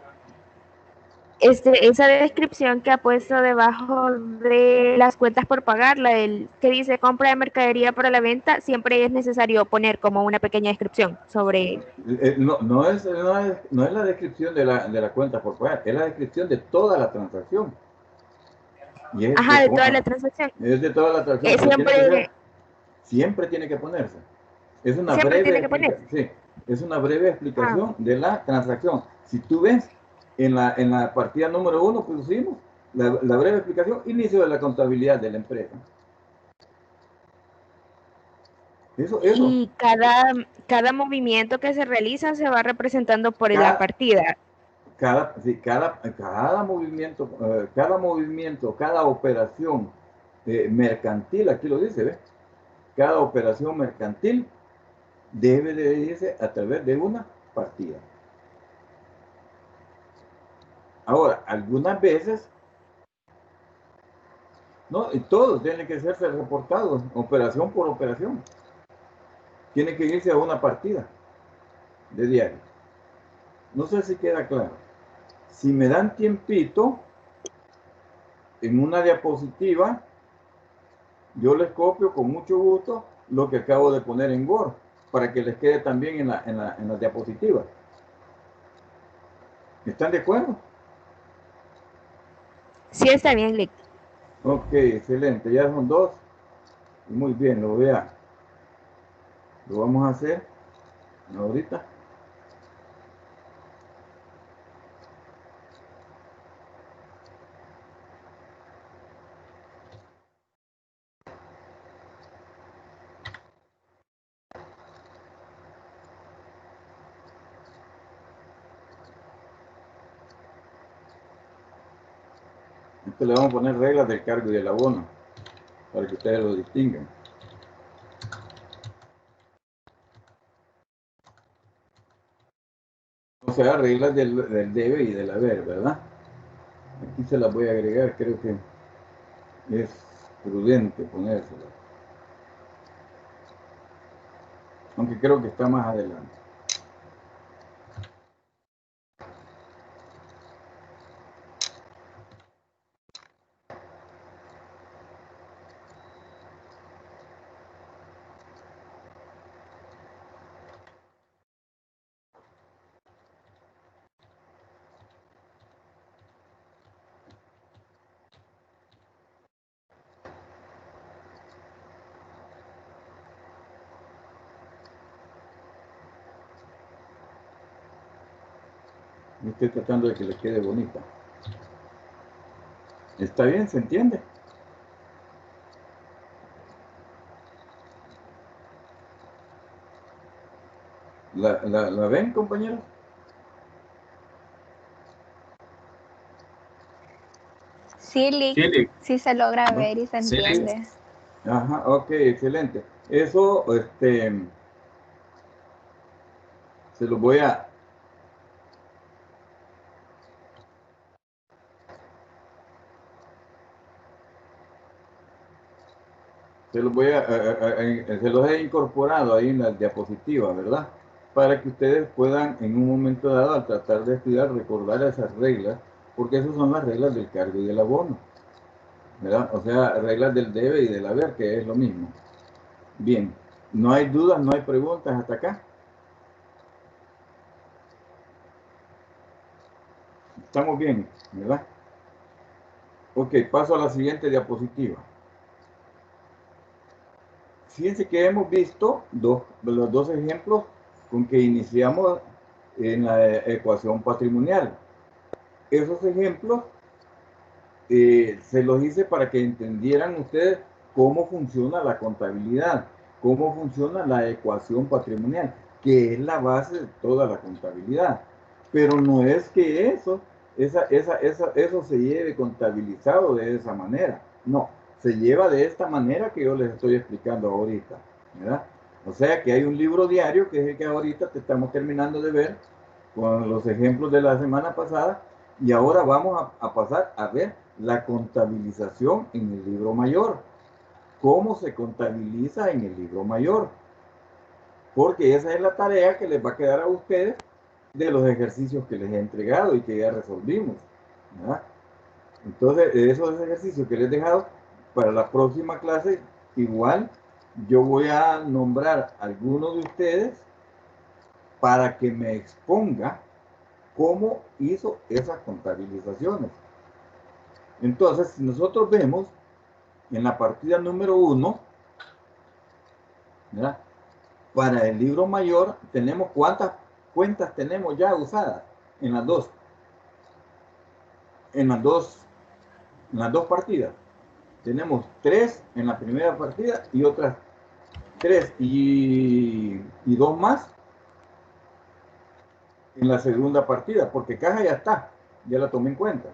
Esa descripción que ha puesto debajo de las cuentas por pagar, la del que dice compra de mercadería para la venta, siempre es necesario poner como una pequeña descripción sobre... No es la descripción de la cuenta por pagar, es la descripción de toda la transacción. Y Ajá, de toda la transacción. es de toda la transacción, pero siempre tiene que ponerse. Es una Siempre breve tiene que ponerse. explicación, sí, es una breve Ah, explicación de la transacción. Si tú ves en la partida número 1 pusimos la breve explicación, inicio de la contabilidad de la empresa. Eso. y cada movimiento que se realiza se va representando por la partida. Cada movimiento, cada operación mercantil, aquí lo dice, ¿ves? Cada operación mercantil debe de irse a través de una partida. Ahora, algunas veces, no, y todos tienen que ser reportados, operación por operación. Tiene que irse a una partida de diario. No sé si queda claro. Si me dan tiempito, en una diapositiva, yo les copio con mucho gusto lo que acabo de poner en Word, para que les quede también en la diapositiva. ¿Están de acuerdo? Sí, está bien, Lick. Ok, excelente. Ya son dos. Muy bien, lo vamos a hacer ahorita. Esto le vamos a poner reglas del cargo y del abono, para que ustedes lo distingan. O sea, reglas del debe y del haber, ¿verdad? Aquí se las voy a agregar, creo que es prudente ponérselas. Aunque creo que está más adelante. Yo estoy tratando de que le quede bonita. ¿Está bien? ¿Se entiende? ¿La ven, compañeros? Sí, Lick, Sí, Lick. sí se logra ¿No? ver y se Sí, Lick. entiende. Ajá, ok, excelente. Eso, se lo voy a... Se los he incorporado ahí en las diapositivas, ¿verdad? Para que ustedes puedan en un momento dado, al tratar de estudiar, recordar esas reglas, porque esas son las reglas del cargo y del abono, ¿verdad? O sea, reglas del debe y del haber, que es lo mismo. Bien, no hay dudas, no hay preguntas hasta acá. Estamos bien, ¿verdad? Ok, paso a la siguiente diapositiva. Fíjense que hemos visto los dos ejemplos con que iniciamos en la ecuación patrimonial. Esos ejemplos se los hice para que entendieran ustedes cómo funciona la contabilidad, cómo funciona la ecuación patrimonial, que es la base de toda la contabilidad. Pero no es que eso se lleve contabilizado de esa manera. No, se lleva de esta manera que yo les estoy explicando ahorita, ¿verdad? O sea que hay un libro diario que es el que ahorita te estamos terminando de ver con los ejemplos de la semana pasada, y ahora vamos a pasar a ver la contabilización en el libro mayor. ¿Cómo se contabiliza en el libro mayor? Porque esa es la tarea que les va a quedar a ustedes de los ejercicios que les he entregado y que ya resolvimos, ¿verdad? Entonces, esos ejercicios que les he dejado para la próxima clase, igual yo voy a nombrar a alguno de ustedes para que me exponga cómo hizo esas contabilizaciones. Entonces, si nosotros vemos en la partida número 1, ¿verdad? Para el libro mayor tenemos cuántas cuentas tenemos ya usadas en las dos, en las dos partidas. Tenemos 3 en la primera partida y otras 3 y 2 más en la segunda partida, porque caja ya está, ya la tomé en cuenta.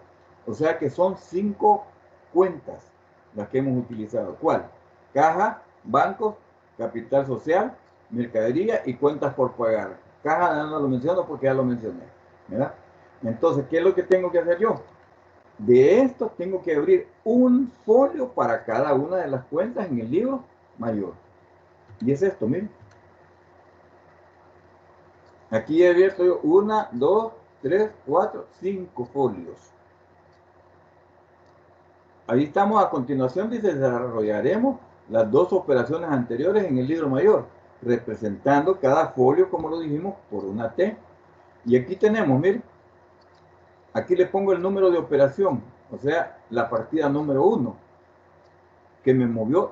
O sea que son 5 cuentas las que hemos utilizado. ¿Cuál? Caja, bancos, capital social, mercadería y cuentas por pagar. Caja no lo menciono porque ya lo mencioné, ¿verdad? Entonces, ¿qué es lo que tengo que hacer yo? De esto tengo que abrir un folio para cada una de las cuentas en el libro mayor. Y es esto, miren. Aquí he abierto yo 1, 2, 3, 4, 5 folios. Ahí estamos. A continuación dice: desarrollaremos las 2 operaciones anteriores en el libro mayor, representando cada folio, como lo dijimos, por una T. Y aquí tenemos, miren, aquí le pongo el número de operación, o sea, la partida número 1, que me movió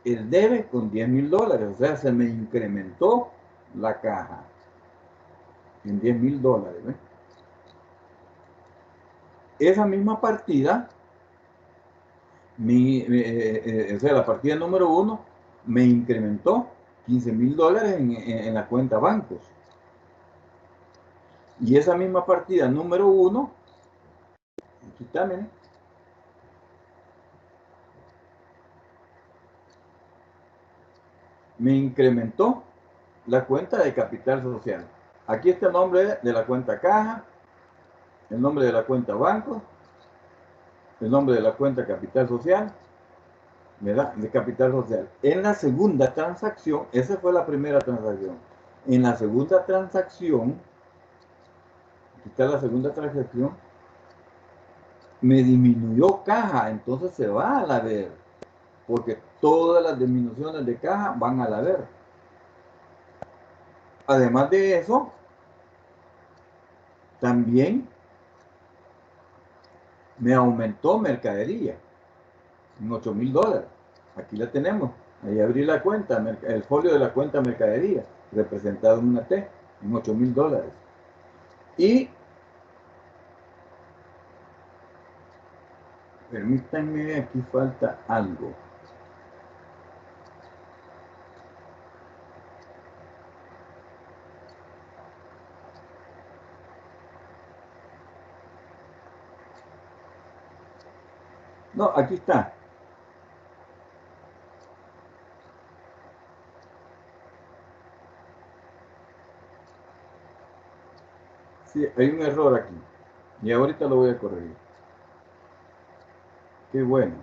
el debe con $10,000, o sea, se me incrementó la caja en $10,000, ¿ves? Esa misma partida, o sea, la partida número 1 me incrementó $15,000 en la cuenta bancos. Y esa misma partida número 1, aquí está, miren, me incrementó la cuenta de capital social. Aquí está el nombre de la cuenta caja, el nombre de la cuenta banco, el nombre de la cuenta capital social, ¿verdad? De capital social. En la segunda transacción, esa fue la primera transacción. En la segunda transacción, aquí está la segunda transacción, me disminuyó caja, entonces se va al haber, porque todas las disminuciones de caja van al haber. Además de eso, también me aumentó mercadería en $8,000. Aquí la tenemos. Ahí abrí la cuenta, el folio de la cuenta mercadería, representado en una T, en $8,000. Y permítanme, aquí falta algo. No, aquí está. Sí, hay un error aquí. Y ahorita lo voy a corregir. Qué bueno.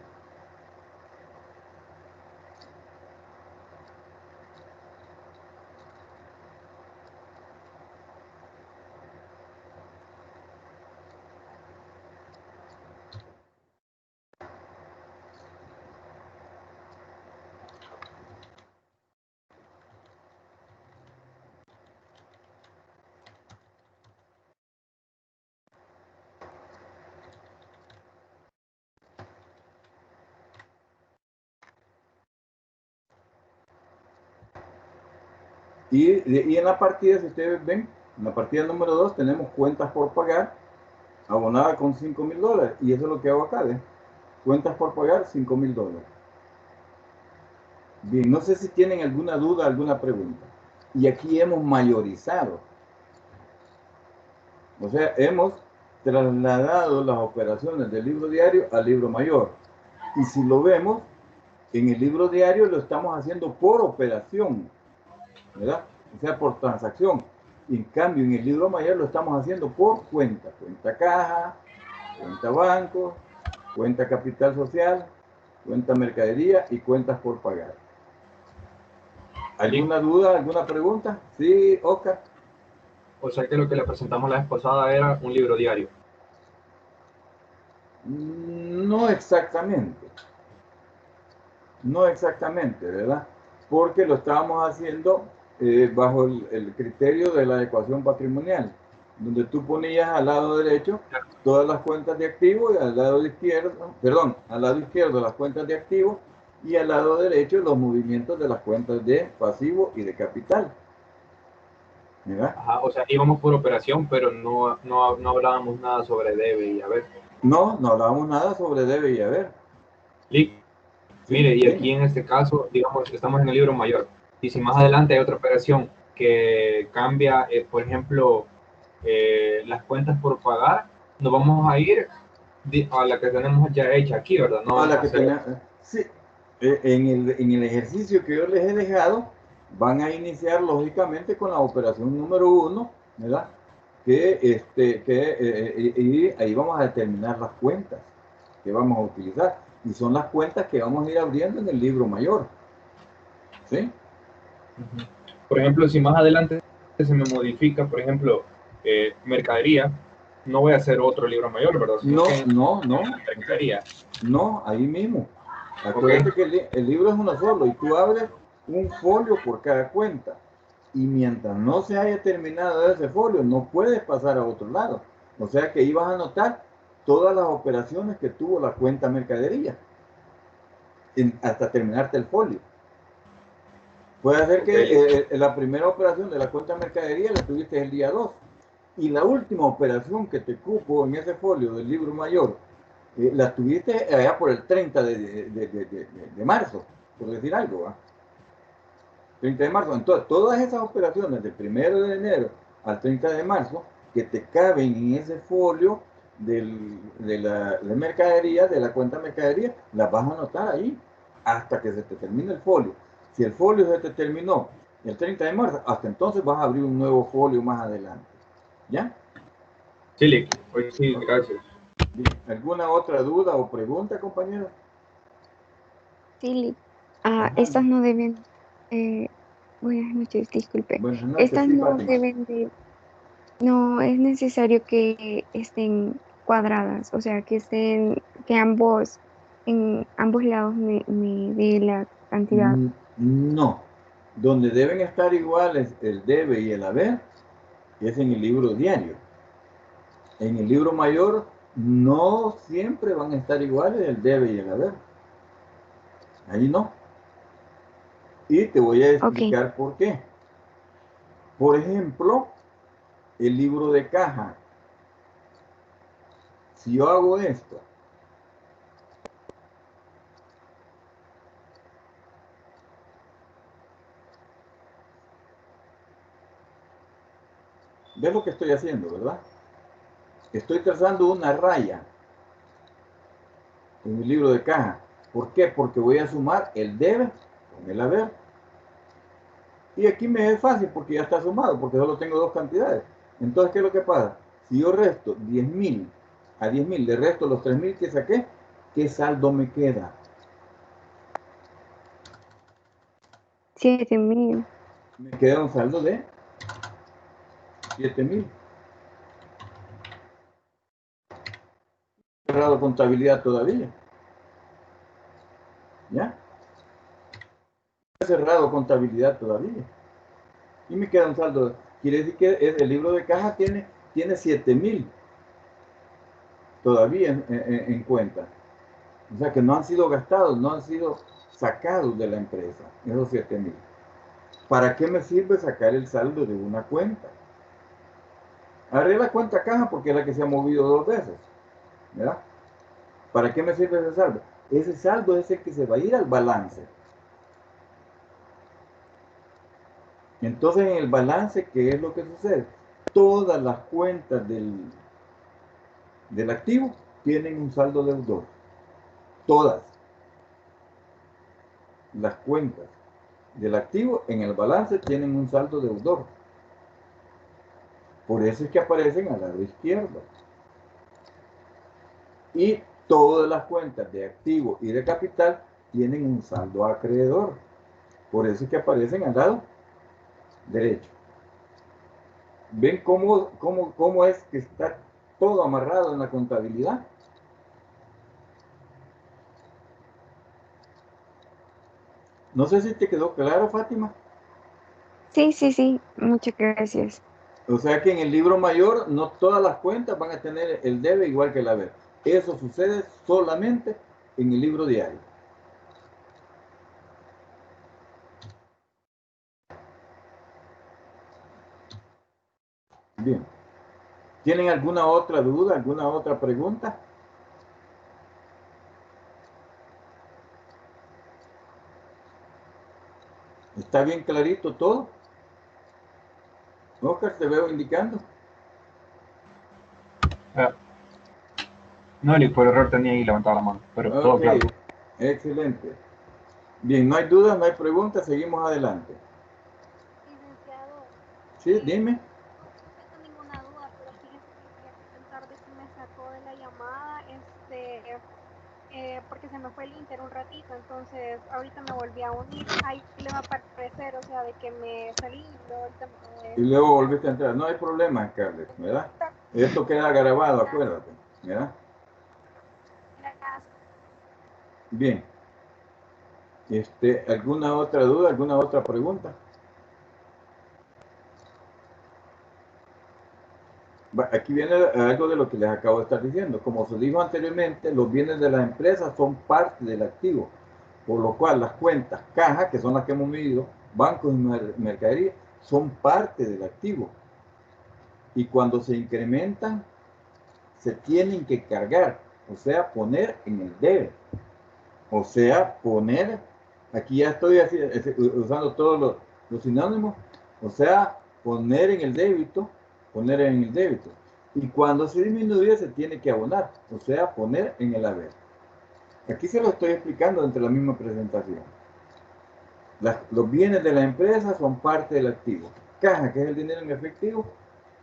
Y en la partida, si ustedes ven, en la partida número 2 tenemos cuentas por pagar, abonada con $5,000. Y eso es lo que hago acá, ¿ven? Cuentas por pagar, $5,000. Bien, no sé si tienen alguna duda, alguna pregunta. Y aquí hemos mayorizado. O sea, hemos trasladado las operaciones del libro diario al libro mayor. Y si lo vemos, en el libro diario lo estamos haciendo por operación, ¿verdad? O sea, por transacción. En cambio, en el libro mayor lo estamos haciendo por cuenta. Cuenta caja, cuenta banco, cuenta capital social, cuenta mercadería y cuentas por pagar. ¿Alguna duda, alguna pregunta? Sí, Oscar. O sea que lo que le presentamos la vez pasada era un libro diario. No exactamente. No exactamente, ¿verdad? Porque lo estábamos haciendo bajo el criterio de la ecuación patrimonial, donde tú ponías al lado derecho todas las cuentas de activos y al lado izquierdo, perdón, al lado izquierdo las cuentas de activos y al lado derecho los movimientos de las cuentas de pasivo y de capital. ¿Verdad? Ajá, o sea, íbamos por operación, pero no hablábamos nada sobre debe y haber. No hablábamos nada sobre debe y haber. Lick, mire, y aquí en este caso, digamos, estamos en el libro mayor. Y si más adelante hay otra operación que cambia, por ejemplo, las cuentas por pagar, nos vamos a ir a la que tenemos ya hecha aquí, ¿verdad? No a la vamos que a hacer... tenía, sí, en el ejercicio que yo les he dejado, van a iniciar lógicamente con la operación número 1, ¿verdad? Y ahí vamos a determinar las cuentas que vamos a utilizar. Y son las cuentas que vamos a ir abriendo en el libro mayor. ¿Sí? Por ejemplo, si más adelante se me modifica, por ejemplo, mercadería, no voy a hacer otro libro mayor, ¿verdad? Sino No. Mercadería. No, ahí mismo. Acuérdate que el libro es uno solo y tú abres un folio por cada cuenta. Y mientras no se haya terminado ese folio, no puedes pasar a otro lado. O sea que ahí vas a anotar todas las operaciones que tuvo la cuenta mercadería hasta terminarte el folio. Puede ser que la primera operación de la cuenta mercadería la tuviste el día 2 y la última operación que te cupo en ese folio del libro mayor la tuviste allá por el 30 de marzo, por decir algo, ¿va? 30 de marzo. Entonces, todas esas operaciones del 1 de enero al 30 de marzo que te caben en ese folio de mercadería, de la cuenta mercadería, las vas a anotar ahí hasta que se te termine el folio. Si el folio se te terminó el 30 de marzo, hasta entonces vas a abrir un nuevo folio más adelante. ¿Ya? Sí, Lick. Pues sí, gracias. ¿Alguna otra duda o pregunta, compañero? Sí, estas no deben, buenas noches, disculpe. Buenas noches, Estas sí, no Fátima. deben de, no es necesario que estén cuadradas, o sea, que en ambos lados me dé la cantidad. No. Donde deben estar iguales el debe y el haber es en el libro diario. En el libro mayor no siempre van a estar iguales el debe y el haber. Ahí no. Y te voy a explicar por qué. Por ejemplo, el libro de caja. Si yo hago esto, ¿ves lo que estoy haciendo, verdad? Estoy trazando una raya en mi libro de caja. ¿Por qué? Porque voy a sumar el debe con el haber. Y aquí me es fácil porque ya está sumado, porque solo tengo dos cantidades. Entonces, ¿qué es lo que pasa? Si yo resto 10.000 a 10.000, le resto los 3.000 que saqué, ¿qué saldo me queda? 7.000. Me queda un saldo de 7.000. Cerrado contabilidad todavía. ¿Ya? No he cerrado contabilidad todavía. Y me queda un saldo. Quiere decir que el libro de caja tiene 7.000 todavía en cuenta. O sea que no han sido gastados, no han sido sacados de la empresa, esos 7.000. ¿Para qué me sirve sacar el saldo de una cuenta? Haré la cuenta caja porque es la que se ha movido 2 veces. ¿Verdad? ¿Para qué me sirve ese saldo? Ese saldo es el que se va a ir al balance. Entonces, en el balance, ¿qué es lo que sucede? Todas las cuentas del activo tienen un saldo deudor. Todas las cuentas del activo en el balance tienen un saldo deudor. Por eso es que aparecen al lado izquierdo. Y todas las cuentas de activo y de capital tienen un saldo acreedor. Por eso es que aparecen al lado derecho. ¿Ven cómo es que está todo amarrado en la contabilidad? No sé si te quedó claro, Fátima. Sí, muchas gracias. O sea que en el libro mayor no todas las cuentas van a tener el debe igual que el haber. Eso sucede solamente en el libro diario. Bien. ¿Tienen alguna otra duda, alguna otra pregunta? ¿Está bien clarito todo? Oscar, te veo indicando. No, por error tenía ahí levantado la mano, pero todo Ok, claro. excelente. Bien, no hay dudas, no hay preguntas, seguimos adelante. Licenciado, Sí, dime. no tengo ninguna duda, pero fíjese que quería comentar de que me sacó de la llamada, porque se me fue el Inter un ratito, entonces ahorita me volví a unir, ahí le va a aparecer, o sea, de que me salí y luego ahorita Y luego volviste a entrar. No hay problema, Scarlett, ¿verdad? Esto queda grabado, acuérdate, ¿verdad? Bien. ¿Alguna otra duda, alguna otra pregunta? Aquí viene algo de lo que les acabo de estar diciendo. Como se dijo anteriormente, los bienes de las empresas son parte del activo, por lo cual las cuentas caja, que son las que hemos medido, bancos y mercadería, son parte del activo. Y cuando se incrementan, se tienen que cargar, o sea, poner en el debe. O sea, poner, aquí ya estoy usando todos los sinónimos, o sea, poner en el débito, poner en el débito. Y cuando se disminuye se tiene que abonar, o sea, poner en el haber. Aquí se lo estoy explicando entre la misma presentación. Los bienes de la empresa son parte del activo. Caja, que es el dinero en efectivo,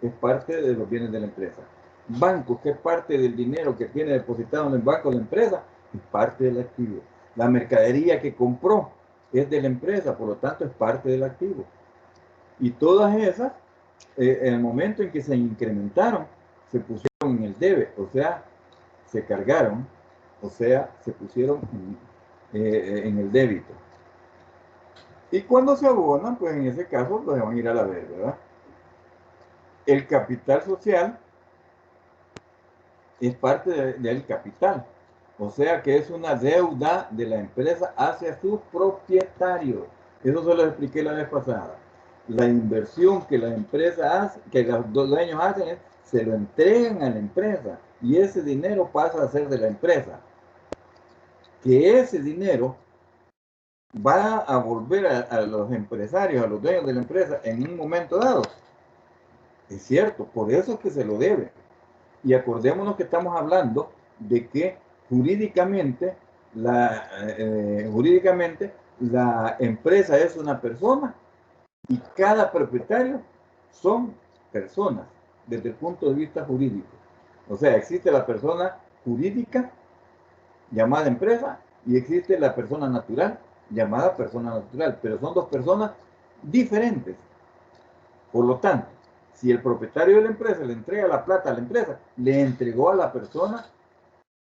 es parte de los bienes de la empresa. Banco, que es parte del dinero que tiene depositado en el banco la empresa, es parte del activo. La mercadería que compró es de la empresa, por lo tanto es parte del activo. Y todas esas, en el momento en que se incrementaron, se pusieron en el debe, o sea, se cargaron, o sea, se pusieron en el débito. Y cuando se abonan, pues en ese caso los van a ir a la ver, ¿verdad? El capital social es parte del capital. O sea que es una deuda de la empresa hacia sus propietarios. Eso se lo expliqué la vez pasada. la inversión que la empresa hace, que los dueños hacen, es, se lo entregan a la empresa y ese dinero pasa a ser de la empresa. Que ese dinero va a volver a los empresarios, a los dueños de la empresa en un momento dado. Es cierto, por eso es que se lo debe. Y acordémonos que estamos hablando de que jurídicamente la empresa es una persona y cada propietario son personas desde el punto de vista jurídico. O sea, existe la persona jurídica llamada empresa y existe la persona natural llamada persona natural, pero son dos personas diferentes. Por lo tanto, si el propietario de la empresa le entrega la plata a la empresa, le entregó a la persona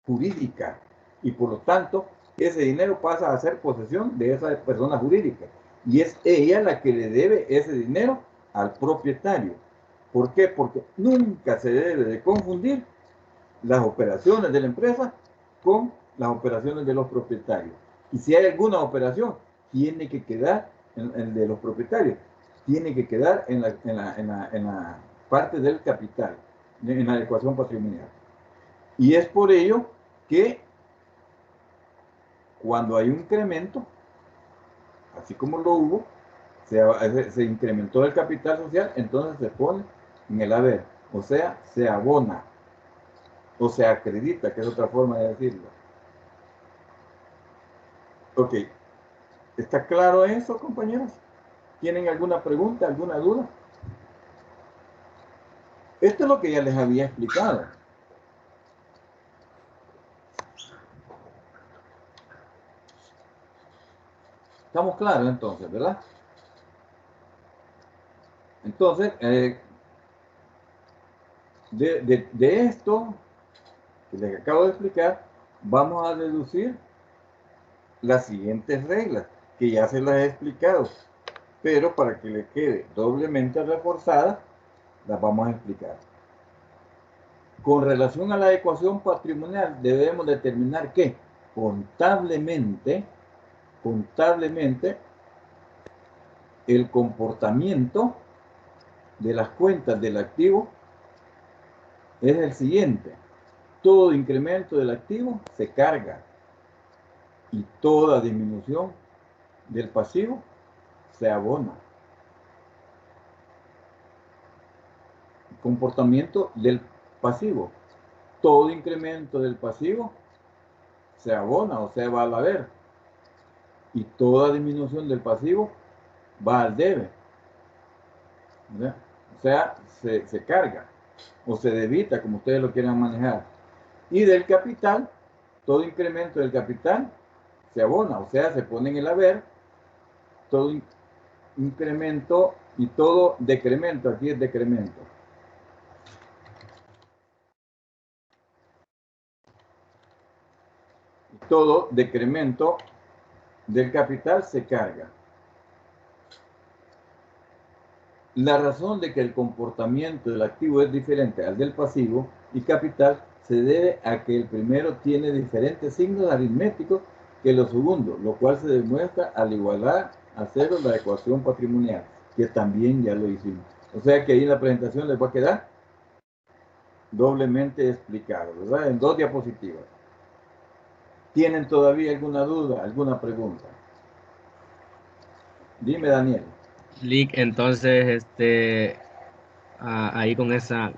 jurídica y por lo tanto ese dinero pasa a ser posesión de esa persona jurídica y es ella la que le debe ese dinero al propietario. ¿Por qué? Porque nunca se debe de confundir las operaciones de la empresa con las operaciones de los propietarios. Y si hay alguna operación, tiene que quedar en de los propietarios, tiene que quedar en la parte del capital, en la ecuación patrimonial. Y es por ello que cuando hay un incremento, así como lo hubo, se incrementó el capital social, entonces se pone en el haber, o sea, se abona, o se acredita, que es otra forma de decirlo. Ok, ¿está claro eso, compañeros? ¿Tienen alguna pregunta, alguna duda? Esto es lo que ya les había explicado. Estamos claros entonces, ¿verdad? Entonces, de esto que les acabo de explicar, vamos a deducir las siguientes reglas, que ya se las he explicado, pero para que les quede doblemente reforzada, las vamos a explicar. Con relación a la ecuación patrimonial, debemos determinar que contablemente, el comportamiento de las cuentas del activo es el siguiente. Todo incremento del activo se carga y toda disminución del pasivo se abona. Comportamiento del pasivo. Todo incremento del pasivo se abona, o sea, va al haber. Y toda disminución del pasivo va al debe. ¿Verdad? O sea, se carga o se debita, como ustedes lo quieran manejar. Y del capital, todo incremento del capital se abona, o sea, se pone en el haber. Todo incremento y todo decremento, aquí es decremento. Todo decremento del capital se carga. La razón de que el comportamiento del activo es diferente al del pasivo y capital se debe a que el primero tiene diferentes signos aritméticos que los segundos, lo cual se demuestra al igualar a cero la ecuación patrimonial, que también ya lo hicimos. O sea que ahí en la presentación les va a quedar doblemente explicado, ¿verdad? En 2 diapositivas. ¿Tienen todavía alguna duda, alguna pregunta? Dime, Daniel. Lick, entonces, ahí con esa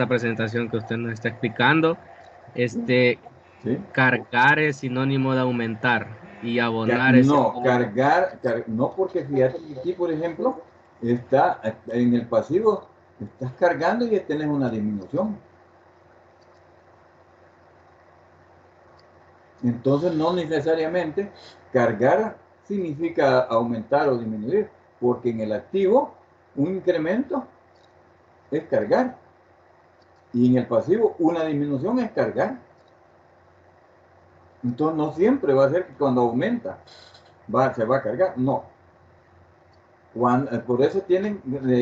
presentación que usted nos está explicando, ¿Sí? cargar es sinónimo de aumentar y abonar es No, sinónimo... cargar, no, porque fíjate que aquí, por ejemplo, está en el pasivo, estás cargando y tenés una disminución. Entonces, no necesariamente cargar significa aumentar o disminuir, porque en el activo, un incremento es cargar, y en el pasivo, una disminución es cargar. Entonces, no siempre va a ser que cuando aumenta se va a cargar, no. Por eso tienen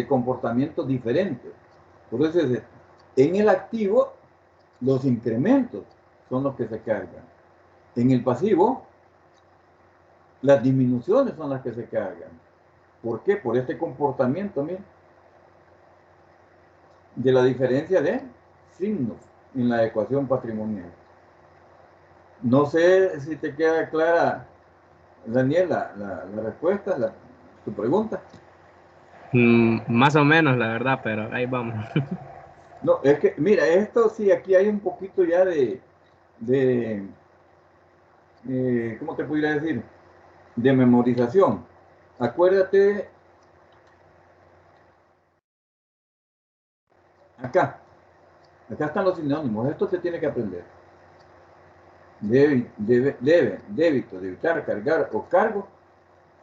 comportamientos diferentes. Por eso en el activo, los incrementos son los que se cargan. En el pasivo, las disminuciones son las que se cargan. ¿Por qué? Por este comportamiento, miren, de la diferencia de signos en la ecuación patrimonial. No sé si te queda clara, Daniela, la respuesta, tu pregunta. Más o menos, la verdad, pero ahí vamos. No, es que, mira, esto sí, aquí hay un poquito ya de ¿cómo te pudiera decir? De memorización. Acuérdate, acá están los sinónimos, esto se tiene que aprender. Débito, debitar, cargar o cargo,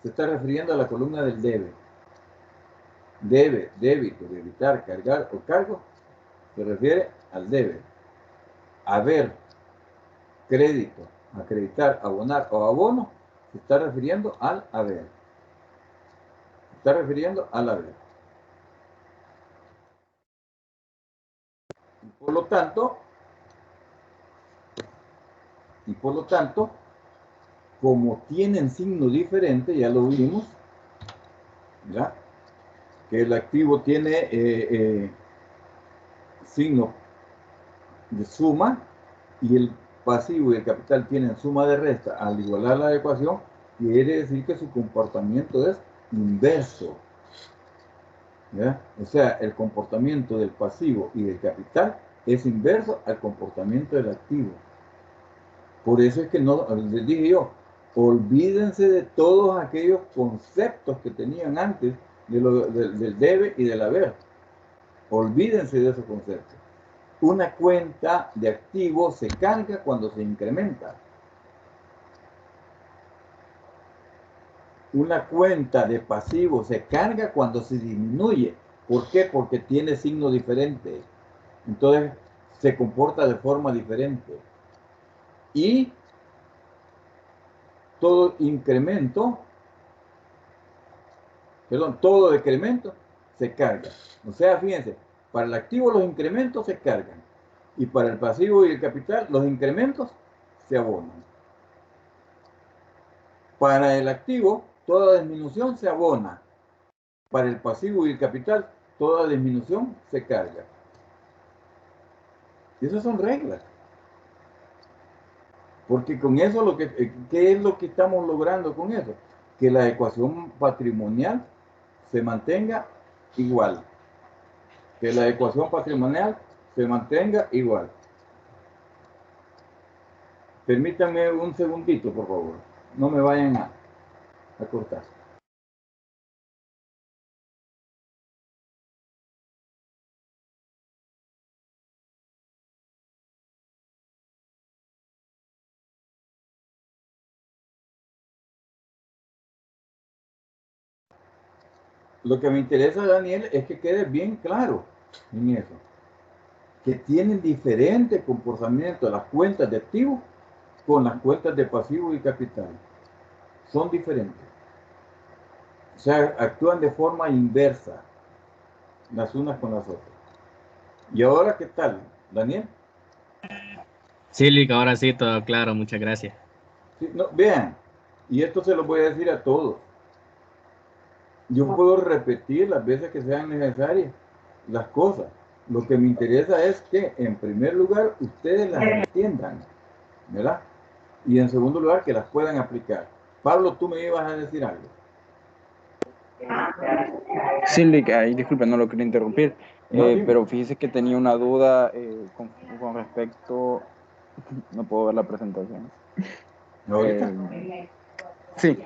se está refiriendo a la columna del debe. Debe, débito, debitar, cargar o cargo, se refiere al debe. Haber, crédito, acreditar, abonar o abono, se está refiriendo al haber. Se está refiriendo al haber. Y por lo tanto, como tienen signo diferente, ya lo vimos, ¿ya? Que el activo tiene signo de suma y el pasivo y el capital tienen suma de resta. Al igualar la ecuación, quiere decir que su comportamiento es inverso, ¿ya? O sea, el comportamiento del pasivo y del capital es inverso al comportamiento del activo. Por eso es que no, les dije yo, olvídense de todos aquellos conceptos que tenían antes del debe y del haber. Olvídense de esos conceptos. Una cuenta de activo se carga cuando se incrementa. Una cuenta de pasivo se carga cuando se disminuye. ¿Por qué? Porque tiene signo diferente. Entonces se comporta de forma diferente. Y todo incremento, todo decremento se carga. O sea, fíjense, para el activo los incrementos se cargan y para el pasivo y el capital los incrementos se abonan. Para el activo toda disminución se abona. Para el pasivo y el capital toda disminución se carga. Y esas son reglas. Porque con eso, ¿qué es lo que estamos logrando con eso? Que la ecuación patrimonial se mantenga igual. Que la ecuación patrimonial se mantenga igual. Permítanme un segundito, por favor. No me vayan a cortar. Lo que me interesa, Daniel, es que quede bien claro en eso. Que tienen diferente comportamiento las cuentas de activo con las cuentas de pasivo y capital. Son diferentes. O sea, actúan de forma inversa las unas con las otras. ¿Y ahora qué tal, Daniel? Sí, Lick, ahora sí, todo claro, muchas gracias. Sí, no, vean, y esto se lo voy a decir a todos. Yo puedo repetir las veces que sean necesarias las cosas. Lo que me interesa es que, en primer lugar, ustedes las entiendan, ¿verdad? Y en segundo lugar, que las puedan aplicar. Pablo, tú me ibas a decir algo. Sí, Lick, disculpe, no lo quería interrumpir, pero fíjese que tenía una duda con respecto, no puedo ver la presentación. ¿Ahorita? Sí,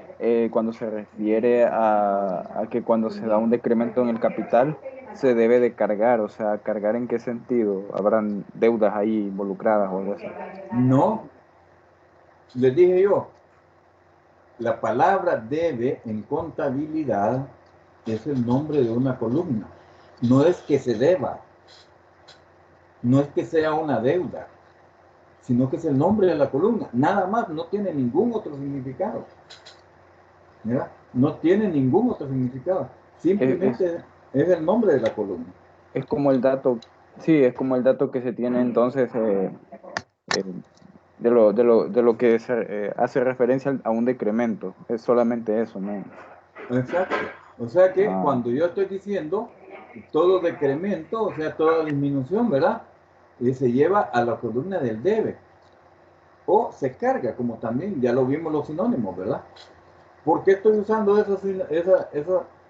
cuando se refiere a que cuando se da un decremento en el capital, se debe de cargar, o sea, ¿cargar en qué sentido? ¿Habrán deudas ahí involucradas o algo así? No, les dije yo, la palabra debe en contabilidad es el nombre de una columna. No es que se deba, no es que sea una deuda, sino que es el nombre de la columna. Nada más, no tiene ningún otro significado. ¿Verdad? No tiene ningún otro significado. Simplemente es el nombre de la columna. Es como el dato, sí, es como el dato que se tiene entonces de lo que se, hace referencia a un decremento. Es solamente eso, ¿no? Exacto. O sea que Ah. cuando yo estoy diciendo todo decremento, o sea, toda disminución, ¿verdad? Y se lleva a la columna del debe. O se carga, como también ya lo vimos los sinónimos, ¿verdad? ¿Por qué estoy usando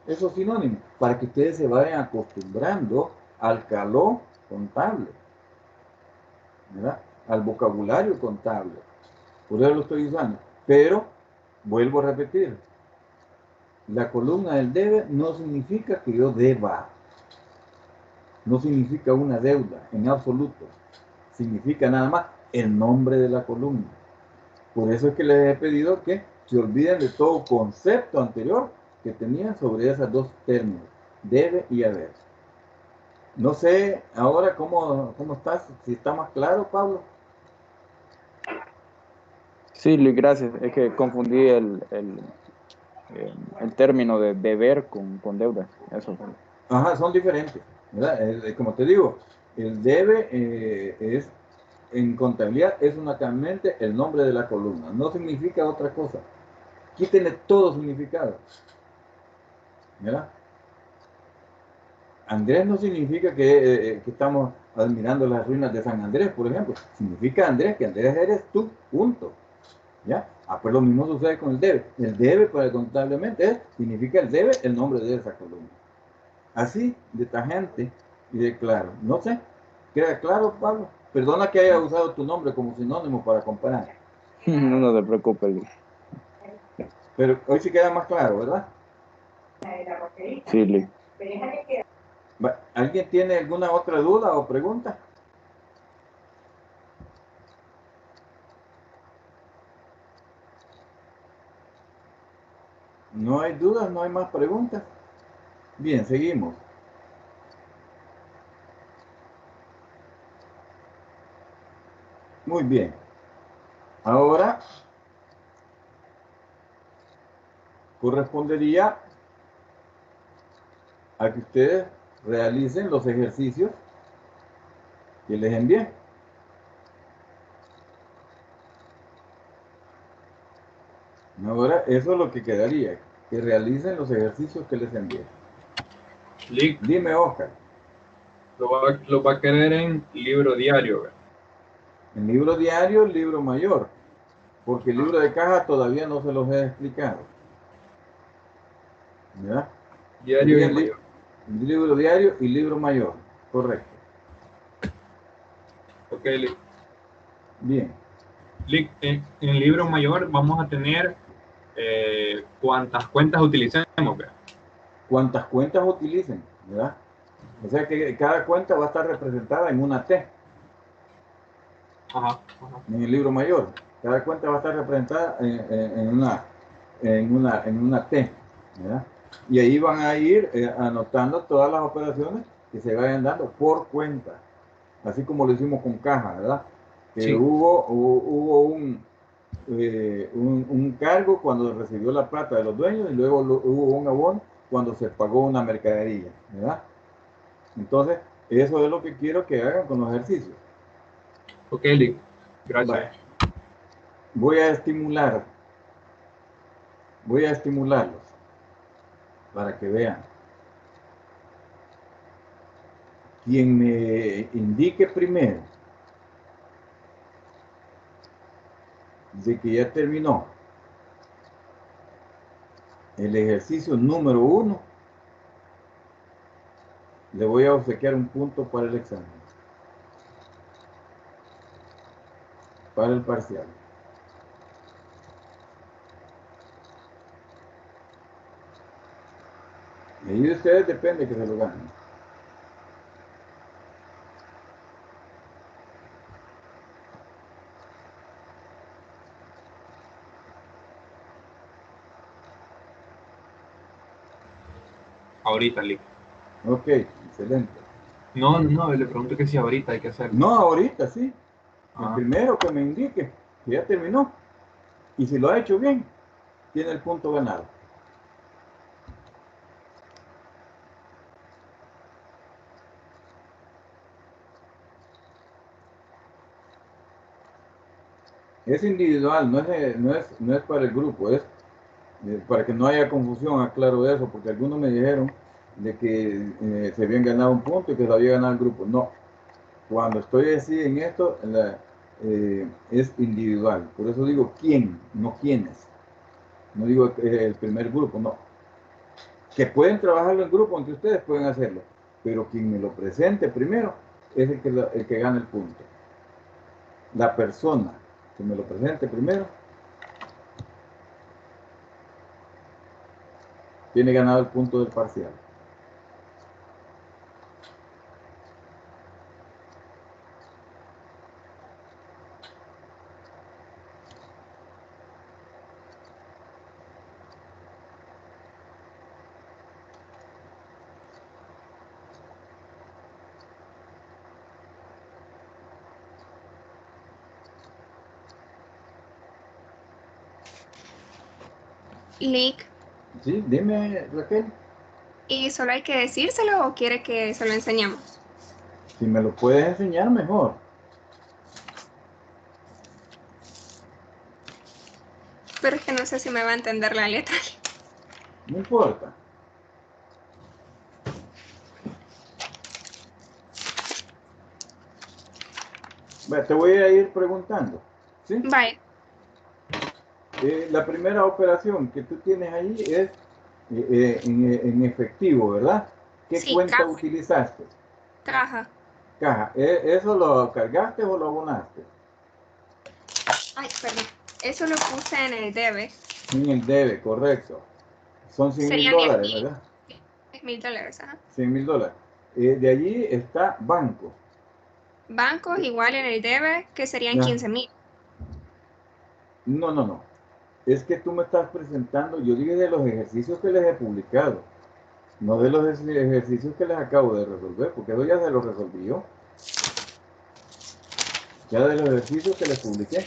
esos sinónimos? Para que ustedes se vayan acostumbrando al calor contable, ¿verdad? Al vocabulario contable. Por eso lo estoy usando. Pero, vuelvo a repetir, la columna del debe no significa que yo deba. No significa una deuda en absoluto. Significa nada más el nombre de la columna. Por eso es que les he pedido que se olviden de todo concepto anterior que tenían sobre esos dos términos, debe y haber. No sé ahora cómo estás, si está más claro, Pablo. Sí, Luis, gracias. Es que confundí el término de deber con deuda. Eso fue. Ajá, son diferentes, ¿verdad? Como te digo, el debe es, en contabilidad, es únicamente el nombre de la columna, no significa otra cosa. Aquí tiene todo significado, ¿verdad? Andrés no significa que estamos admirando las ruinas de San Andrés, por ejemplo. Significa Andrés, que Andrés eres tú, punto. ¿Ya? Pues lo mismo sucede con el debe. El debe, para contablemente, significa el debe, el nombre de esa columna. Así, de tajante y de claro. No sé, ¿queda claro, Pablo? Perdona que haya usado tu nombre como sinónimo para comparar. No te preocupes, Luis. Pero hoy sí queda más claro, ¿verdad? Sí, Luis. ¿Alguien tiene alguna otra duda o pregunta? No hay dudas, no hay más preguntas. Bien, seguimos. Muy bien. Ahora correspondería a que ustedes realicen los ejercicios que les envié. Ahora, eso es lo que quedaría, que realicen los ejercicios que les envié. Lick, Dime, Oscar, lo va a querer en libro diario, ¿verdad? el libro diario, el libro mayor, porque el libro de caja todavía no se los he explicado. ¿Verdad? Diario Sería y mayor. el libro diario y libro mayor, correcto. Ok, Lick. Bien, Lick, en el libro mayor vamos a tener cuántas cuentas utilicemos, ¿verdad? cuántas cuentas utilicen, ¿verdad? O sea que cada cuenta va a estar representada en una T. Ajá. En el libro mayor. Cada cuenta va a estar representada en una T, ¿verdad? Y ahí van a ir anotando todas las operaciones que se vayan dando por cuenta, así como lo hicimos con caja, ¿verdad? Que Sí. hubo un cargo cuando recibió la plata de los dueños y luego hubo un abono cuando se pagó una mercadería, ¿verdad? Entonces, eso es lo que quiero que hagan con los ejercicios. Ok, Lick. Gracias. Vale. Voy a estimularlos para que vean. Quien me indique primero de que ya terminó el ejercicio número 1, le voy a obsequiar un punto para el examen, para el parcial. Y ahí de ustedes depende que se lo ganen. Ahorita, Lick. Ok, excelente. No, le pregunto que si ahorita hay que hacerlo. No, ahorita sí. El Ah. primero que me indique que ya terminó. Y si lo ha hecho bien, tiene el punto ganado. Es individual, no es para el grupo, es Para que no haya confusión, aclaro eso, porque algunos me dijeron de que se habían ganado un punto y que se había ganado el grupo. No, cuando estoy así en esto, es individual. Por eso digo quién, no quiénes. No digo el primer grupo, no. Que pueden trabajarlo en grupo, aunque ustedes pueden hacerlo, pero quien me lo presente primero es el que gana el punto. La persona que me lo presente primero tiene ganado el punto del parcial. Lick, Sí, dime, Raquel. ¿y solo hay que decírselo o quiere que se lo enseñemos? Si me lo puedes enseñar, mejor. Pero es que no sé si me va a entender la letra. No importa. Bueno, te voy a ir preguntando. ¿Sí? Vale. La primera operación que tú tienes ahí es en efectivo, ¿verdad? ¿Qué Sí, cuenta caja. utilizaste? Caja. Caja. ¿Eso lo cargaste o lo abonaste? Ay, perdón. Eso lo puse en el debe. En el debe, correcto. Son 100 mil Serían dólares, 10,000. ¿verdad? $10,000, ajá. 100 mil dólares. De allí está banco. Bancos igual en el debe, que serían Ya. 15,000. No, no, no. Es que tú me estás presentando, yo dije de los ejercicios que les he publicado, no de los ejercicios que les acabo de resolver, porque eso ya se lo resolví yo. Ya de los ejercicios que les publiqué.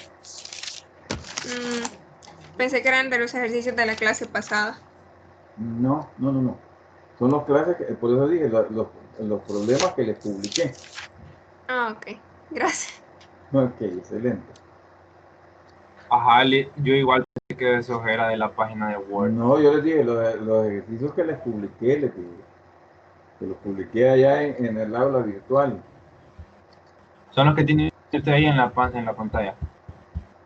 Pensé que eran de los ejercicios de la clase pasada. No, no, no, no. Son los clases, por eso dije, los problemas que les publiqué. Ah, ok. Gracias. Ok, excelente. Ajá, yo igual pensé que eso era de la página de Word. No, yo les dije, los ejercicios que les publiqué, les dije, que los publiqué allá en el aula virtual. Son los que tiene usted ahí en la pantalla.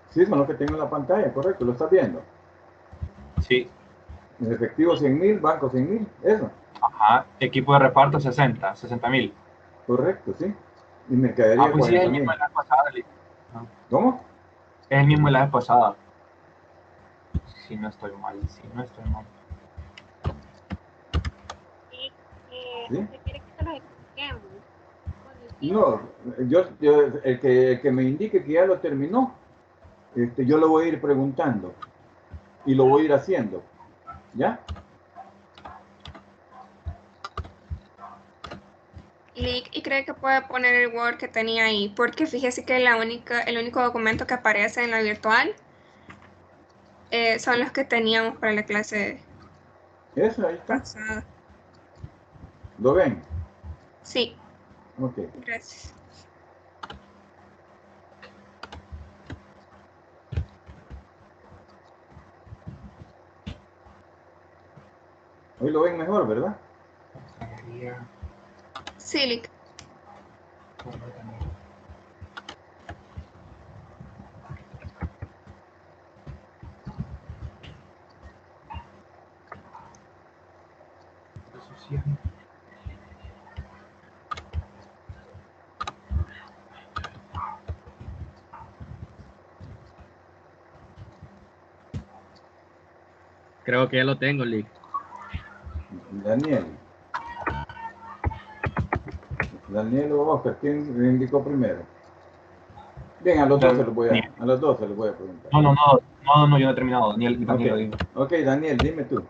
Sí, son los que tengo en la pantalla, correcto, lo estás viendo. Sí. En efectivo 100 mil, banco 100 mil, eso. Ajá. Equipo de reparto 60,000. Correcto, sí. Y mercadería Pues sí, es 40 el mismo mil. de la vez pasada. ¿Cómo? Es el mismo de la vez pasada. Si no estoy mal, ¿Sí? ¿Sí? ¿Usted quiere que se los expliquemos? No, el que me indique que ya lo terminó, yo lo voy a ir preguntando y lo voy a ir haciendo. ¿Ya? Lick, y cree que puede poner el Word que tenía ahí, porque fíjese que el único documento que aparece en la virtual son los que teníamos para la clase Eso, ahí está. pasada. ¿Lo ven? Sí, Ok. gracias. Hoy lo ven mejor, ¿verdad? Sí, Lick. Creo que ya lo tengo, Lick. Daniel o Oscar, ¿quién le indicó primero? Bien, a los dos se los voy a preguntar. No, yo no he terminado. Daniel lo dijo. Ok, Daniel, dime tú.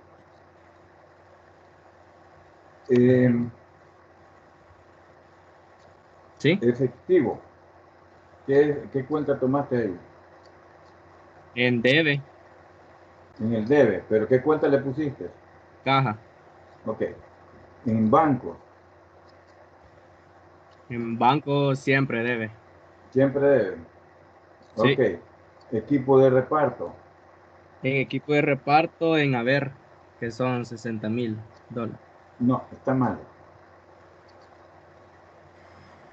¿Sí? Efectivo. ¿Qué cuenta tomaste ahí? En debe, En el debe, pero ¿qué cuenta le pusiste? caja. Ok. En banco, En banco siempre debe. siempre debe. Sí. Ok. Equipo de reparto. En equipo de reparto, en haber, que son $60,000. No, está mal.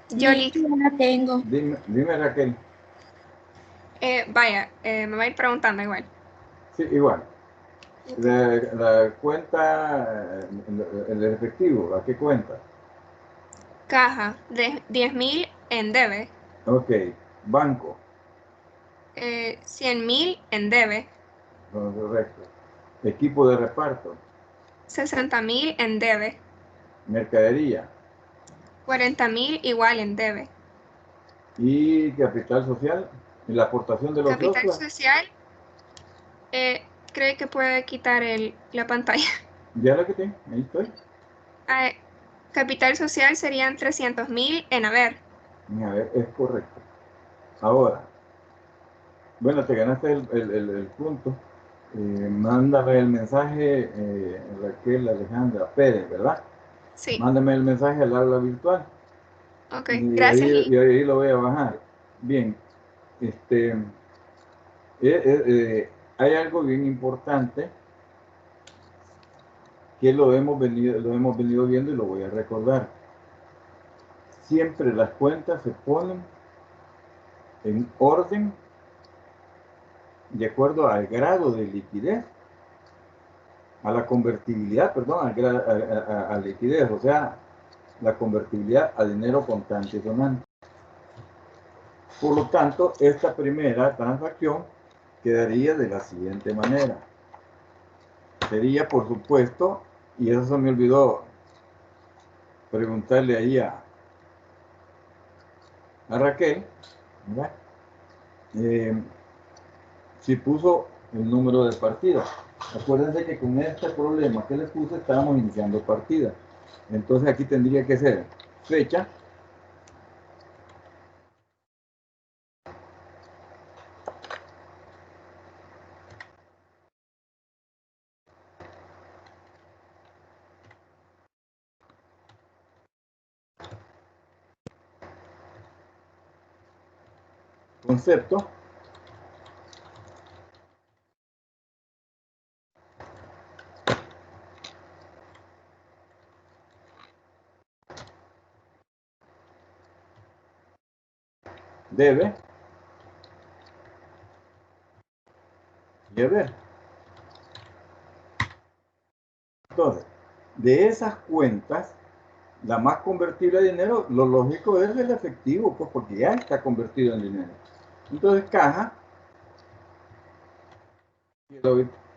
Yo, Lick. No la tengo. Dime Raquel. Vaya, me va a ir preguntando igual. Sí, igual. La cuenta, el efectivo, ¿a qué cuenta? Caja, de 10,000 en debe. Ok. Banco. 100,000 en debe. Correcto. Equipo de reparto. 60,000 en debe. Mercadería. 40,000 igual en debe. Y capital social. Y la aportación de los Capital socios. social, cree que puede quitar la pantalla. Ya la que tengo, ahí estoy. Capital social serían 300,000 en haber. A ver, es correcto. Ahora, bueno, te ganaste el punto. Mándame el mensaje, Raquel Alejandra Pérez, ¿verdad? Sí. Mándame el mensaje al aula virtual. Ok, Y gracias. ahí lo voy a bajar. Bien. Hay algo bien importante que lo hemos venido viendo y lo voy a recordar. Siempre las cuentas se ponen en orden de acuerdo al grado de liquidez, a la convertibilidad, perdón, a liquidez, o sea, la convertibilidad a dinero contante y sonante. Por lo tanto, esta primera transacción quedaría de la siguiente manera. Sería, por supuesto, y eso se me olvidó preguntarle ahí a Raquel, ¿verdad? Si puso el número de partida. Acuérdense que con este problema que le puse estábamos iniciando partida. Entonces aquí tendría que ser fecha, concepto, debe y haber. Entonces, de esas cuentas, la más convertible a dinero, lo lógico es el efectivo, pues porque ya está convertido en dinero. Entonces, caja,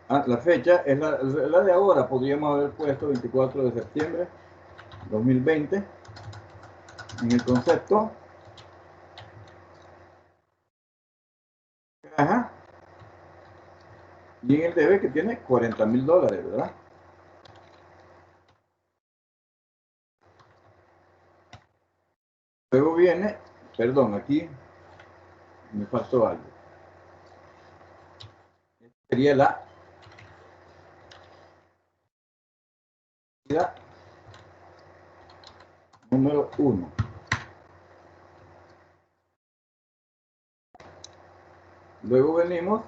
la fecha es la de ahora, podríamos haber puesto 24 de septiembre 2020 en el concepto. Caja. Y en el debe que tiene $40,000, ¿verdad? Luego viene, perdón, aquí me faltó algo. Sería la número 1. Luego venimos,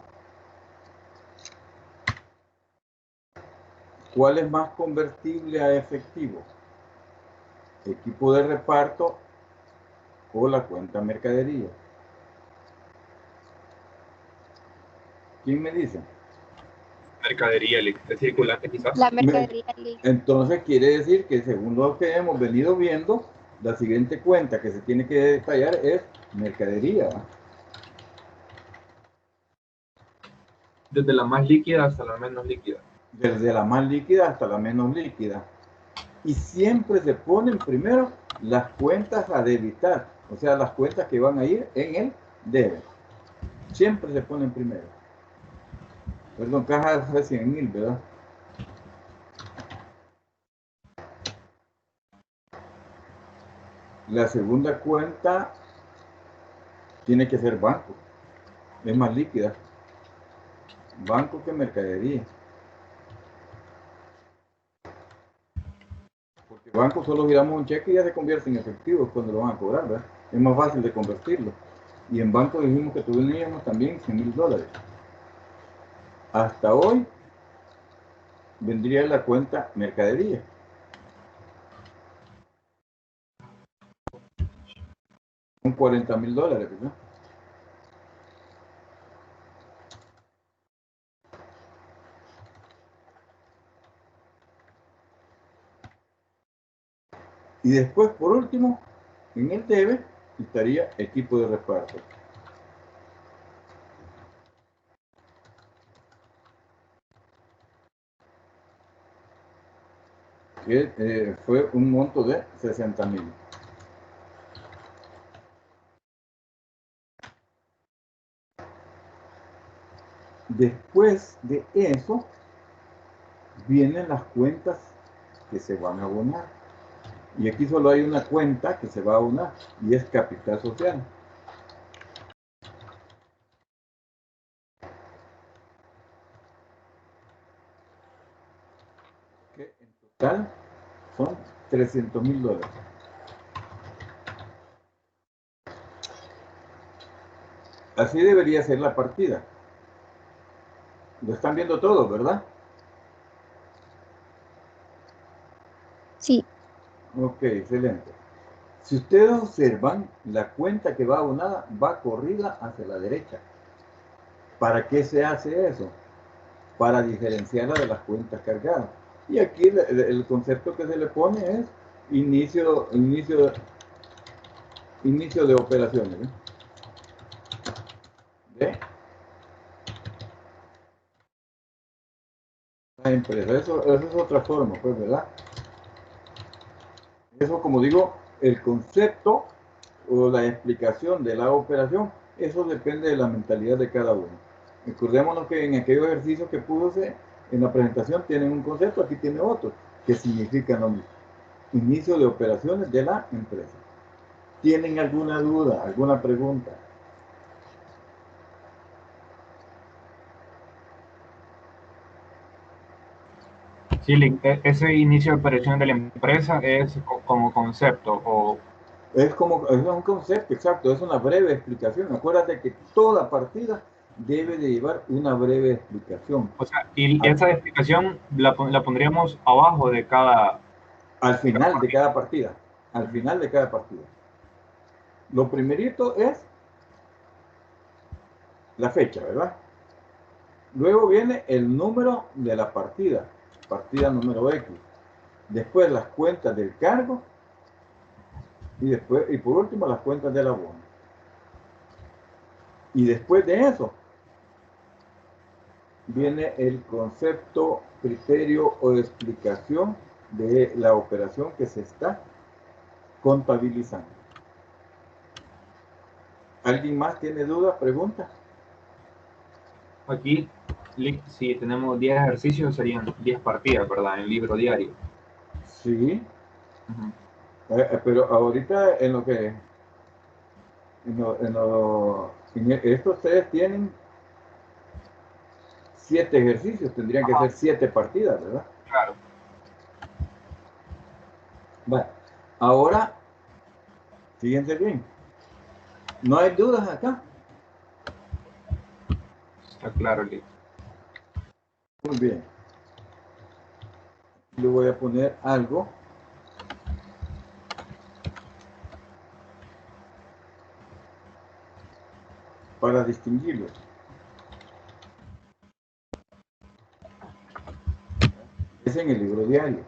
¿cuál es más convertible a efectivo? Equipo de reparto o la cuenta mercadería. ¿Quién me dice? Mercadería, el circulante quizás. La mercadería. Entonces quiere decir que según lo que hemos venido viendo, la siguiente cuenta que se tiene que detallar es mercadería. Desde la más líquida hasta la menos líquida. Desde la más líquida hasta la menos líquida. Y siempre se ponen primero las cuentas a debitar, o sea, las cuentas que van a ir en el debe. Siempre se ponen primero. Perdón, caja de 100,000, ¿verdad? La segunda cuenta tiene que ser banco. Es más líquida. Banco que mercadería. Porque banco solo giramos un cheque y ya se convierte en efectivo cuando lo van a cobrar, ¿verdad? Es más fácil de convertirlo. Y en banco dijimos que teníamos también $100,000. hasta hoy vendría la cuenta mercadería. Son $40,000, ¿verdad? Y después, por último, en el debe estaría equipo de reparto. Que fue un monto de 60,000. Después de eso, vienen las cuentas que se van a abonar. Y aquí solo hay una cuenta que se va a abonar y es capital social. Que en total son $300,000. Así debería ser la partida. Lo están viendo todos, ¿verdad? Sí. Ok, excelente. Si ustedes observan, la cuenta que va abonada va corrida hacia la derecha. ¿Para qué se hace eso? Para diferenciarla de las cuentas cargadas. Y aquí el concepto que se le pone es inicio de operaciones. ¿Ve? La empresa, eso es otra forma, pues, ¿verdad? Eso, como digo, el concepto o la explicación de la operación, eso depende de la mentalidad de cada uno. Recordémonos que en aquellos ejercicios que puse en la presentación tienen un concepto, aquí tiene otro, que significa lo mismo. Inicio de operaciones de la empresa. ¿Tienen alguna duda, alguna pregunta? Sí, ese inicio de operación de la empresa es como concepto o... Es un concepto, exacto, es una breve explicación. Acuérdate que toda partida debe de llevar una breve explicación. O sea, y esa explicación la pondríamos abajo de cada... Al final de cada partida. Al final de cada partida. Lo primerito es la fecha, ¿verdad? Luego viene el número de la partida número X. Después las cuentas del cargo y por último las cuentas del abono. Y después de eso viene el concepto, criterio o explicación de la operación que se está contabilizando. ¿Alguien más tiene dudas, preguntas? Aquí, si tenemos 10 ejercicios, serían 10 partidas, ¿verdad? En el libro diario. Sí. Pero ahorita en lo que... Esto ustedes tienen 7 ejercicios, tendrían que ser 7 partidas, ¿verdad? Claro. Vale. Ahora, fíjense bien. ¿No hay dudas acá? Está claro, Lick. Muy bien. Le voy a poner algo. Para distinguirlos. Es en el libro diario.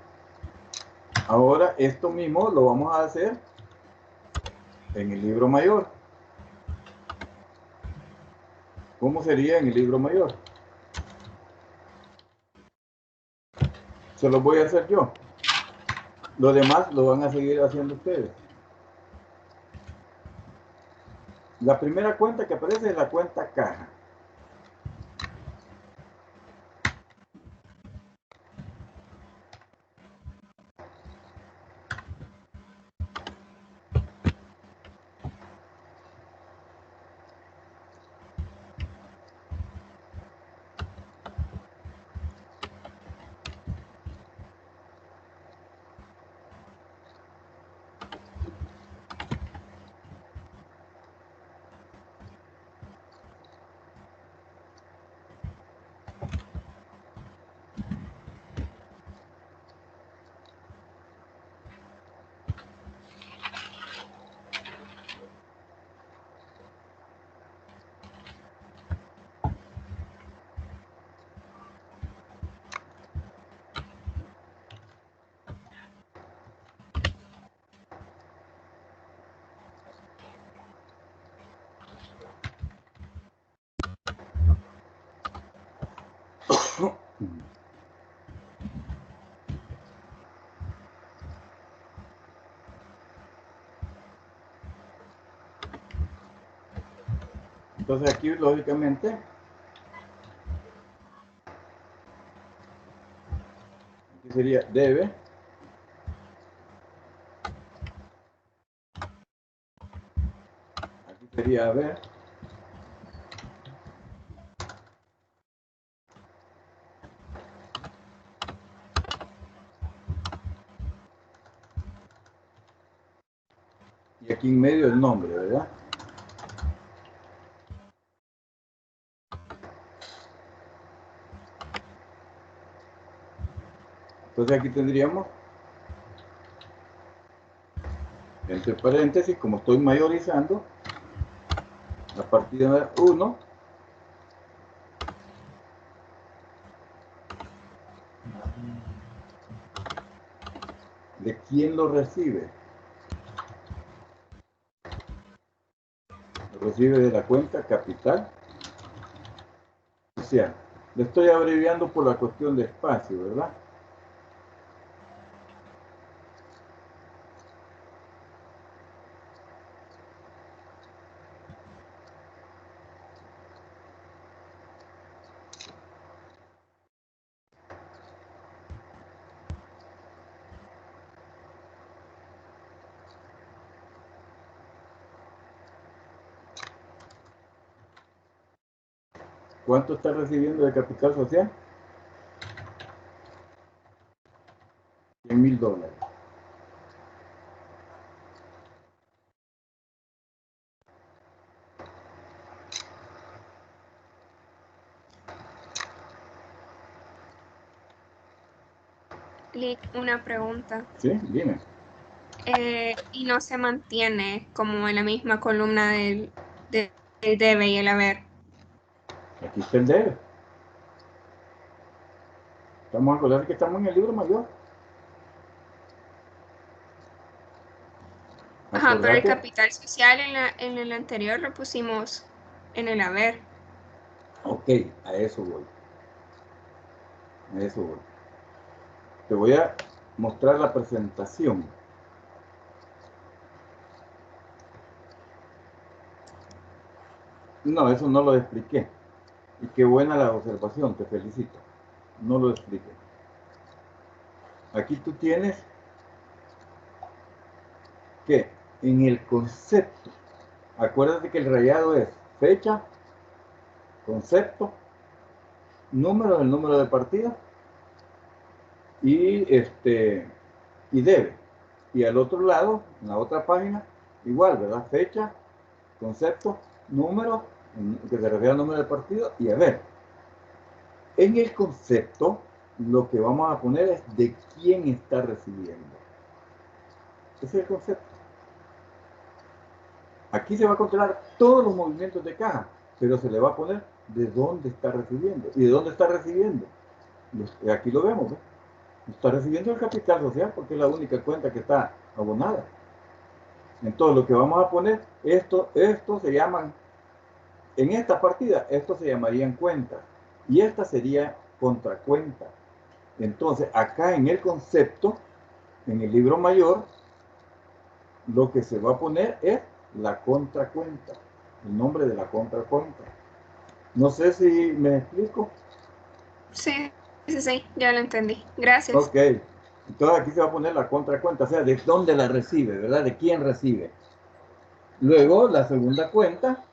Ahora esto mismo lo vamos a hacer en el libro mayor. ¿Cómo sería en el libro mayor? Se lo voy a hacer yo. Lo demás lo van a seguir haciendo ustedes. La primera cuenta que aparece es la cuenta caja. Entonces aquí, lógicamente, aquí sería debe. Aquí sería haber. Y aquí en medio el nombre, ¿verdad? Entonces aquí tendríamos, entre paréntesis, como estoy mayorizando, la partida 1 de quién lo recibe. Lo recibe de la cuenta capital social. Le estoy abreviando por la cuestión de espacio, ¿verdad? ¿Cuánto está recibiendo de capital social? $100,000. Lick, una pregunta. ¿Sí? Dime. Y no se mantiene como en la misma columna del debe y el haber. Aquí está el debe. Estamos a acordar que estamos en el libro mayor. Ajá, pero el Acordate. capital social en el anterior lo pusimos en el haber. Ok, a eso voy. A eso voy. Te voy a mostrar la presentación. No, eso no lo expliqué. Y qué buena la observación, te felicito. No lo expliqué. Aquí tú tienes que en el concepto, acuérdate que el rayado es fecha, concepto, número, el número de partida y y debe. Y al otro lado, en la otra página, igual, ¿verdad? Fecha, concepto, número, que se refiere al número de partido y haber. En el concepto, lo que vamos a poner es de quién está recibiendo. Ese es el concepto. Aquí se va a controlar todos los movimientos de caja, pero se le va a poner de dónde está recibiendo. ¿Y de dónde está recibiendo? Aquí lo vemos, ¿no? Está recibiendo el capital social porque es la única cuenta que está abonada. Entonces lo que vamos a poner, esto se llaman, en esta partida, esto se llamarían cuentas. Y esta sería contracuenta. Entonces acá en el concepto, en el libro mayor, lo que se va a poner es la contracuenta, el nombre de la contracuenta. No sé si me explico. Sí, ya lo entendí. Gracias. Ok, entonces aquí se va a poner la contracuenta, o sea, de dónde la recibe, ¿verdad? De quién recibe. Luego, la segunda cuenta.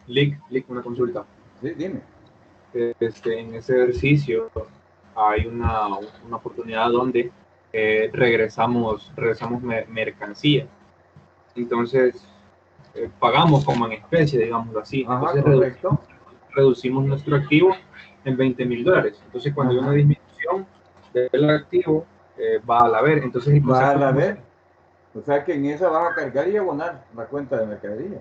Lick, una consulta. Sí, dime. En ese ejercicio hay una oportunidad donde regresamos mercancía. Entonces, pagamos como en especie, digámoslo así. Ajá, Entonces, correcto. reducimos nuestro activo en $20,000. Entonces, cuando hay una disminución del activo, va al haber. Entonces, el Va concepto a haber. O sea que en esa vas a cargar y abonar la cuenta de mercadería.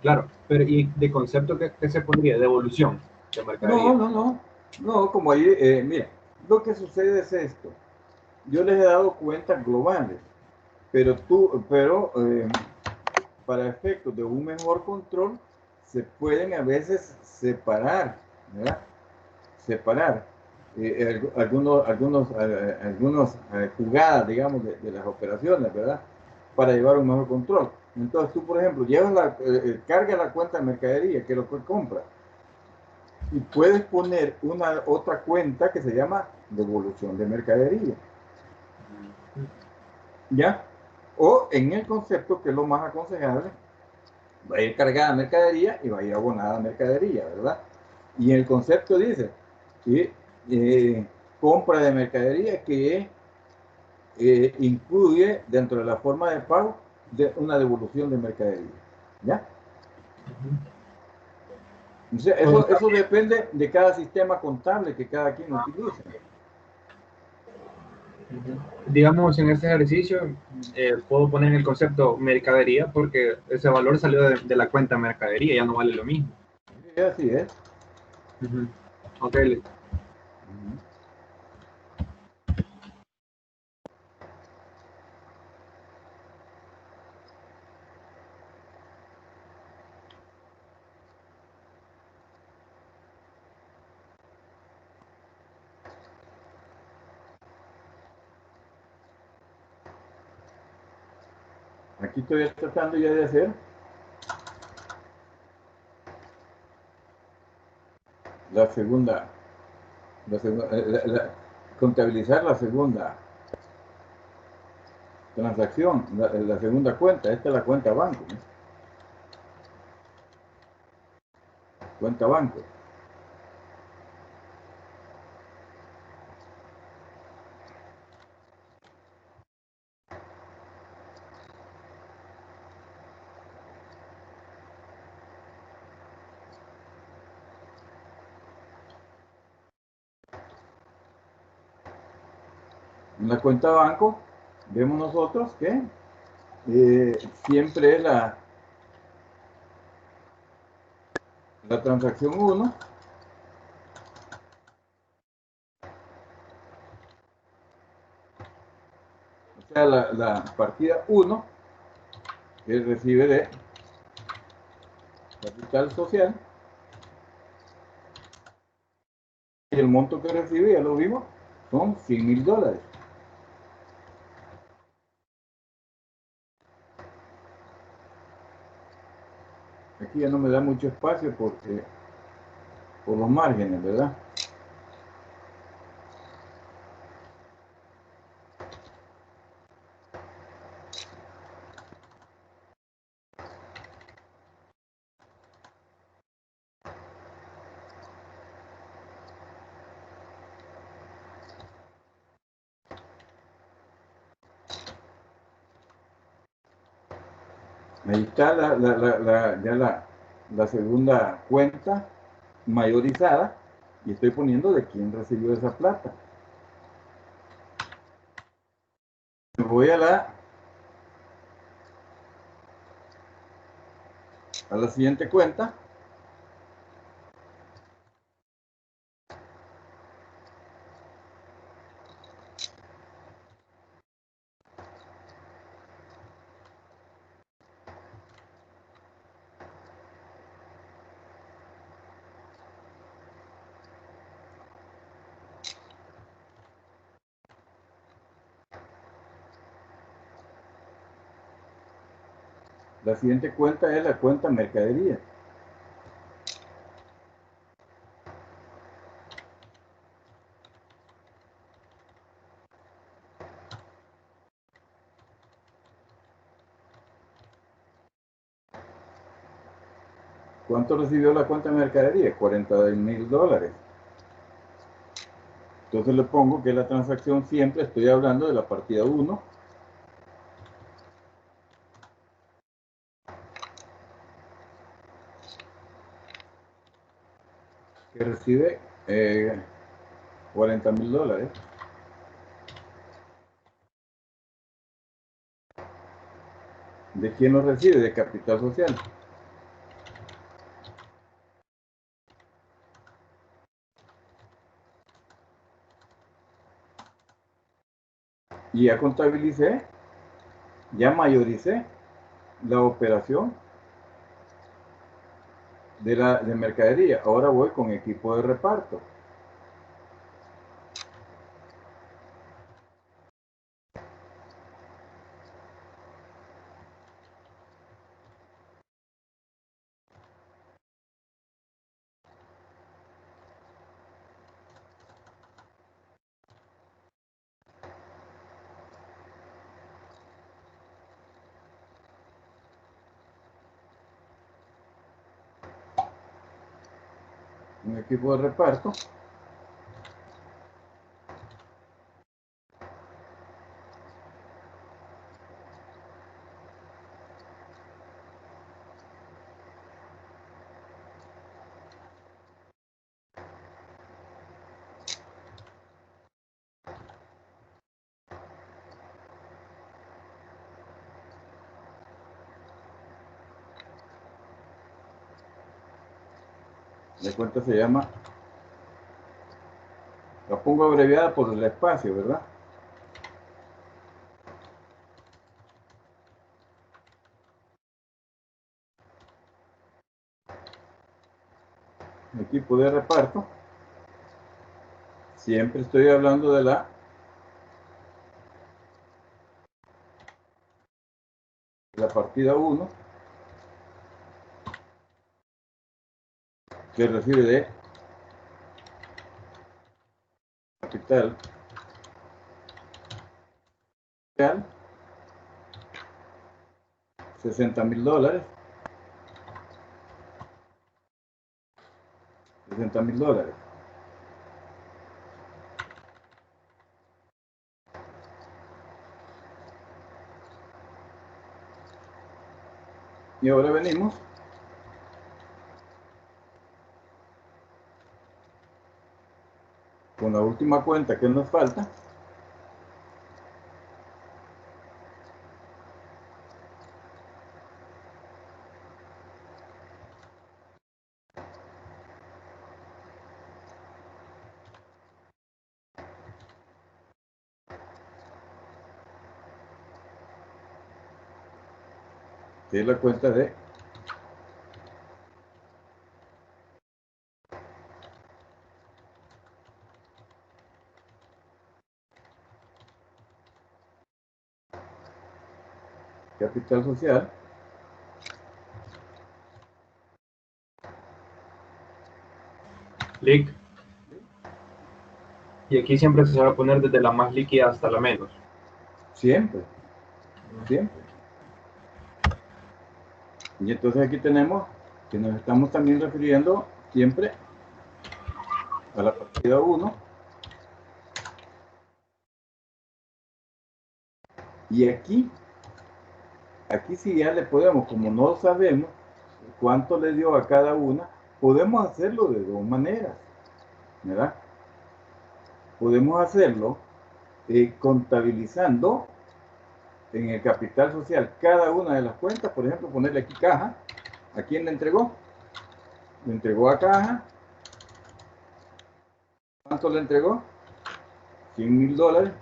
Claro, pero ¿y de concepto qué se pondría? Devolución de mercadería. No, como ahí, mira, lo que sucede es esto. yo les he dado cuentas globales, pero para efectos de un mejor control, se pueden a veces separar, ¿verdad? Separar algunas jugadas, digamos, de las operaciones, ¿verdad? Para llevar un mejor control. Entonces tú, por ejemplo, carga la cuenta de mercadería, que es lo que compra, y puedes poner otra cuenta que se llama devolución de mercadería. ¿Ya? O en el concepto, que es lo más aconsejable, va a ir cargada mercadería y va a ir abonada mercadería, ¿verdad? Y el concepto dice que compra de mercadería que incluye dentro de la forma de pago una devolución de mercadería, ¿ya? O sea, eso depende de cada sistema contable que cada quien utilice. Digamos, en este ejercicio puedo poner el concepto mercadería porque ese valor salió de la cuenta mercadería, ya no vale lo mismo. Sí, así es. Ok, Aquí estoy tratando ya de hacer la segunda, contabilizar la segunda transacción, la segunda cuenta. Esta es la cuenta banco, ¿no? Cuenta banco. En la cuenta banco vemos nosotros que siempre es la transacción 1, o sea, la partida 1, que recibe de capital social, y el monto que recibe, ya lo vimos, son $100,000. Aquí ya no me da mucho espacio por los márgenes, ¿verdad? Ahí está la segunda cuenta mayorizada, y estoy poniendo de quién recibió esa plata. Me voy a la siguiente cuenta. La siguiente cuenta es la cuenta mercadería. ¿Cuánto recibió la cuenta de mercadería? $42,000. Entonces le pongo que la transacción, siempre estoy hablando de la partida 1, que recibe $40,000. ¿De quién lo recibe? De capital social. Y ya contabilicé, ya mayoricé la operación de mercadería. Ahora voy con equipo de reparto. Un equipo de reparto. La cuenta se llama, la pongo abreviada por el espacio, ¿verdad? Equipo de reparto. Siempre estoy hablando de la partida 1, que recibe de capital real $60,000. $60,000. Y ahora venimos con la última cuenta que nos falta, que es la cuenta de capital social. Lick. Y aquí siempre se va a poner desde la más líquida hasta la menos. Siempre. Siempre. Y entonces aquí tenemos que nos estamos también refiriendo siempre a la partida 1. Y aquí sí ya le podemos, como no sabemos cuánto le dio a cada una, podemos hacerlo de dos maneras, ¿verdad? Podemos hacerlo contabilizando en el capital social cada una de las cuentas. Por ejemplo, ponerle aquí caja. ¿A quién le entregó? Le entregó a caja. ¿Cuánto le entregó? $100,000.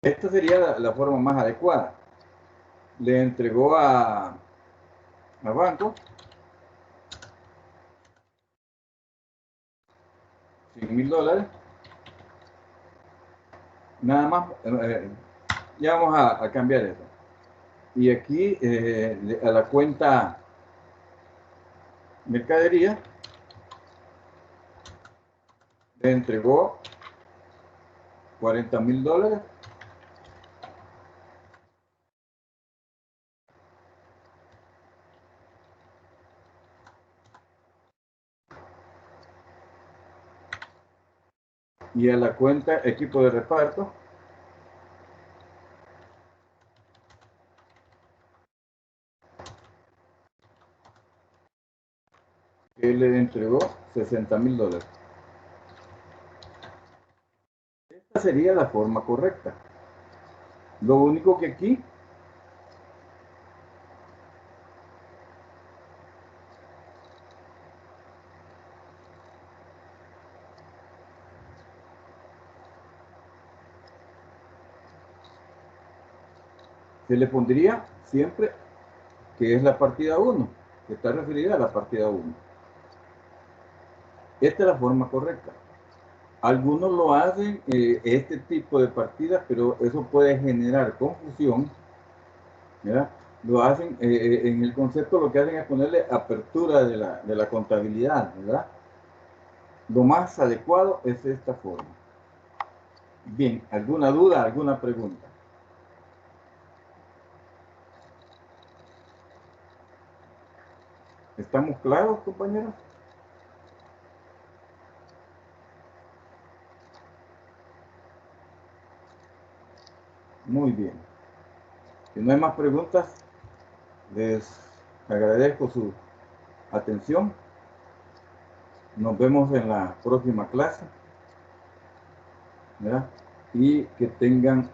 Esta sería la forma más adecuada. Le entregó a banco $100,000. Nada más, ya vamos a cambiar eso. Y aquí a la cuenta mercadería le entregó $40,000. Y a la cuenta equipo de reparto que le entregó $60,000. Esta sería la forma correcta. Lo único que aquí se le pondría siempre que es la partida 1, que está referida a la partida 1. Esta es la forma correcta. Algunos lo hacen este tipo de partidas, pero eso puede generar confusión, ¿verdad? Lo hacen en el concepto, lo que hacen es ponerle apertura de la contabilidad, ¿verdad? Lo más adecuado es esta forma. Bien, ¿alguna duda, alguna pregunta? ¿Estamos claros, compañeros? Muy bien. Si no hay más preguntas, les agradezco su atención. Nos vemos en la próxima clase, ¿verdad? Y que tengan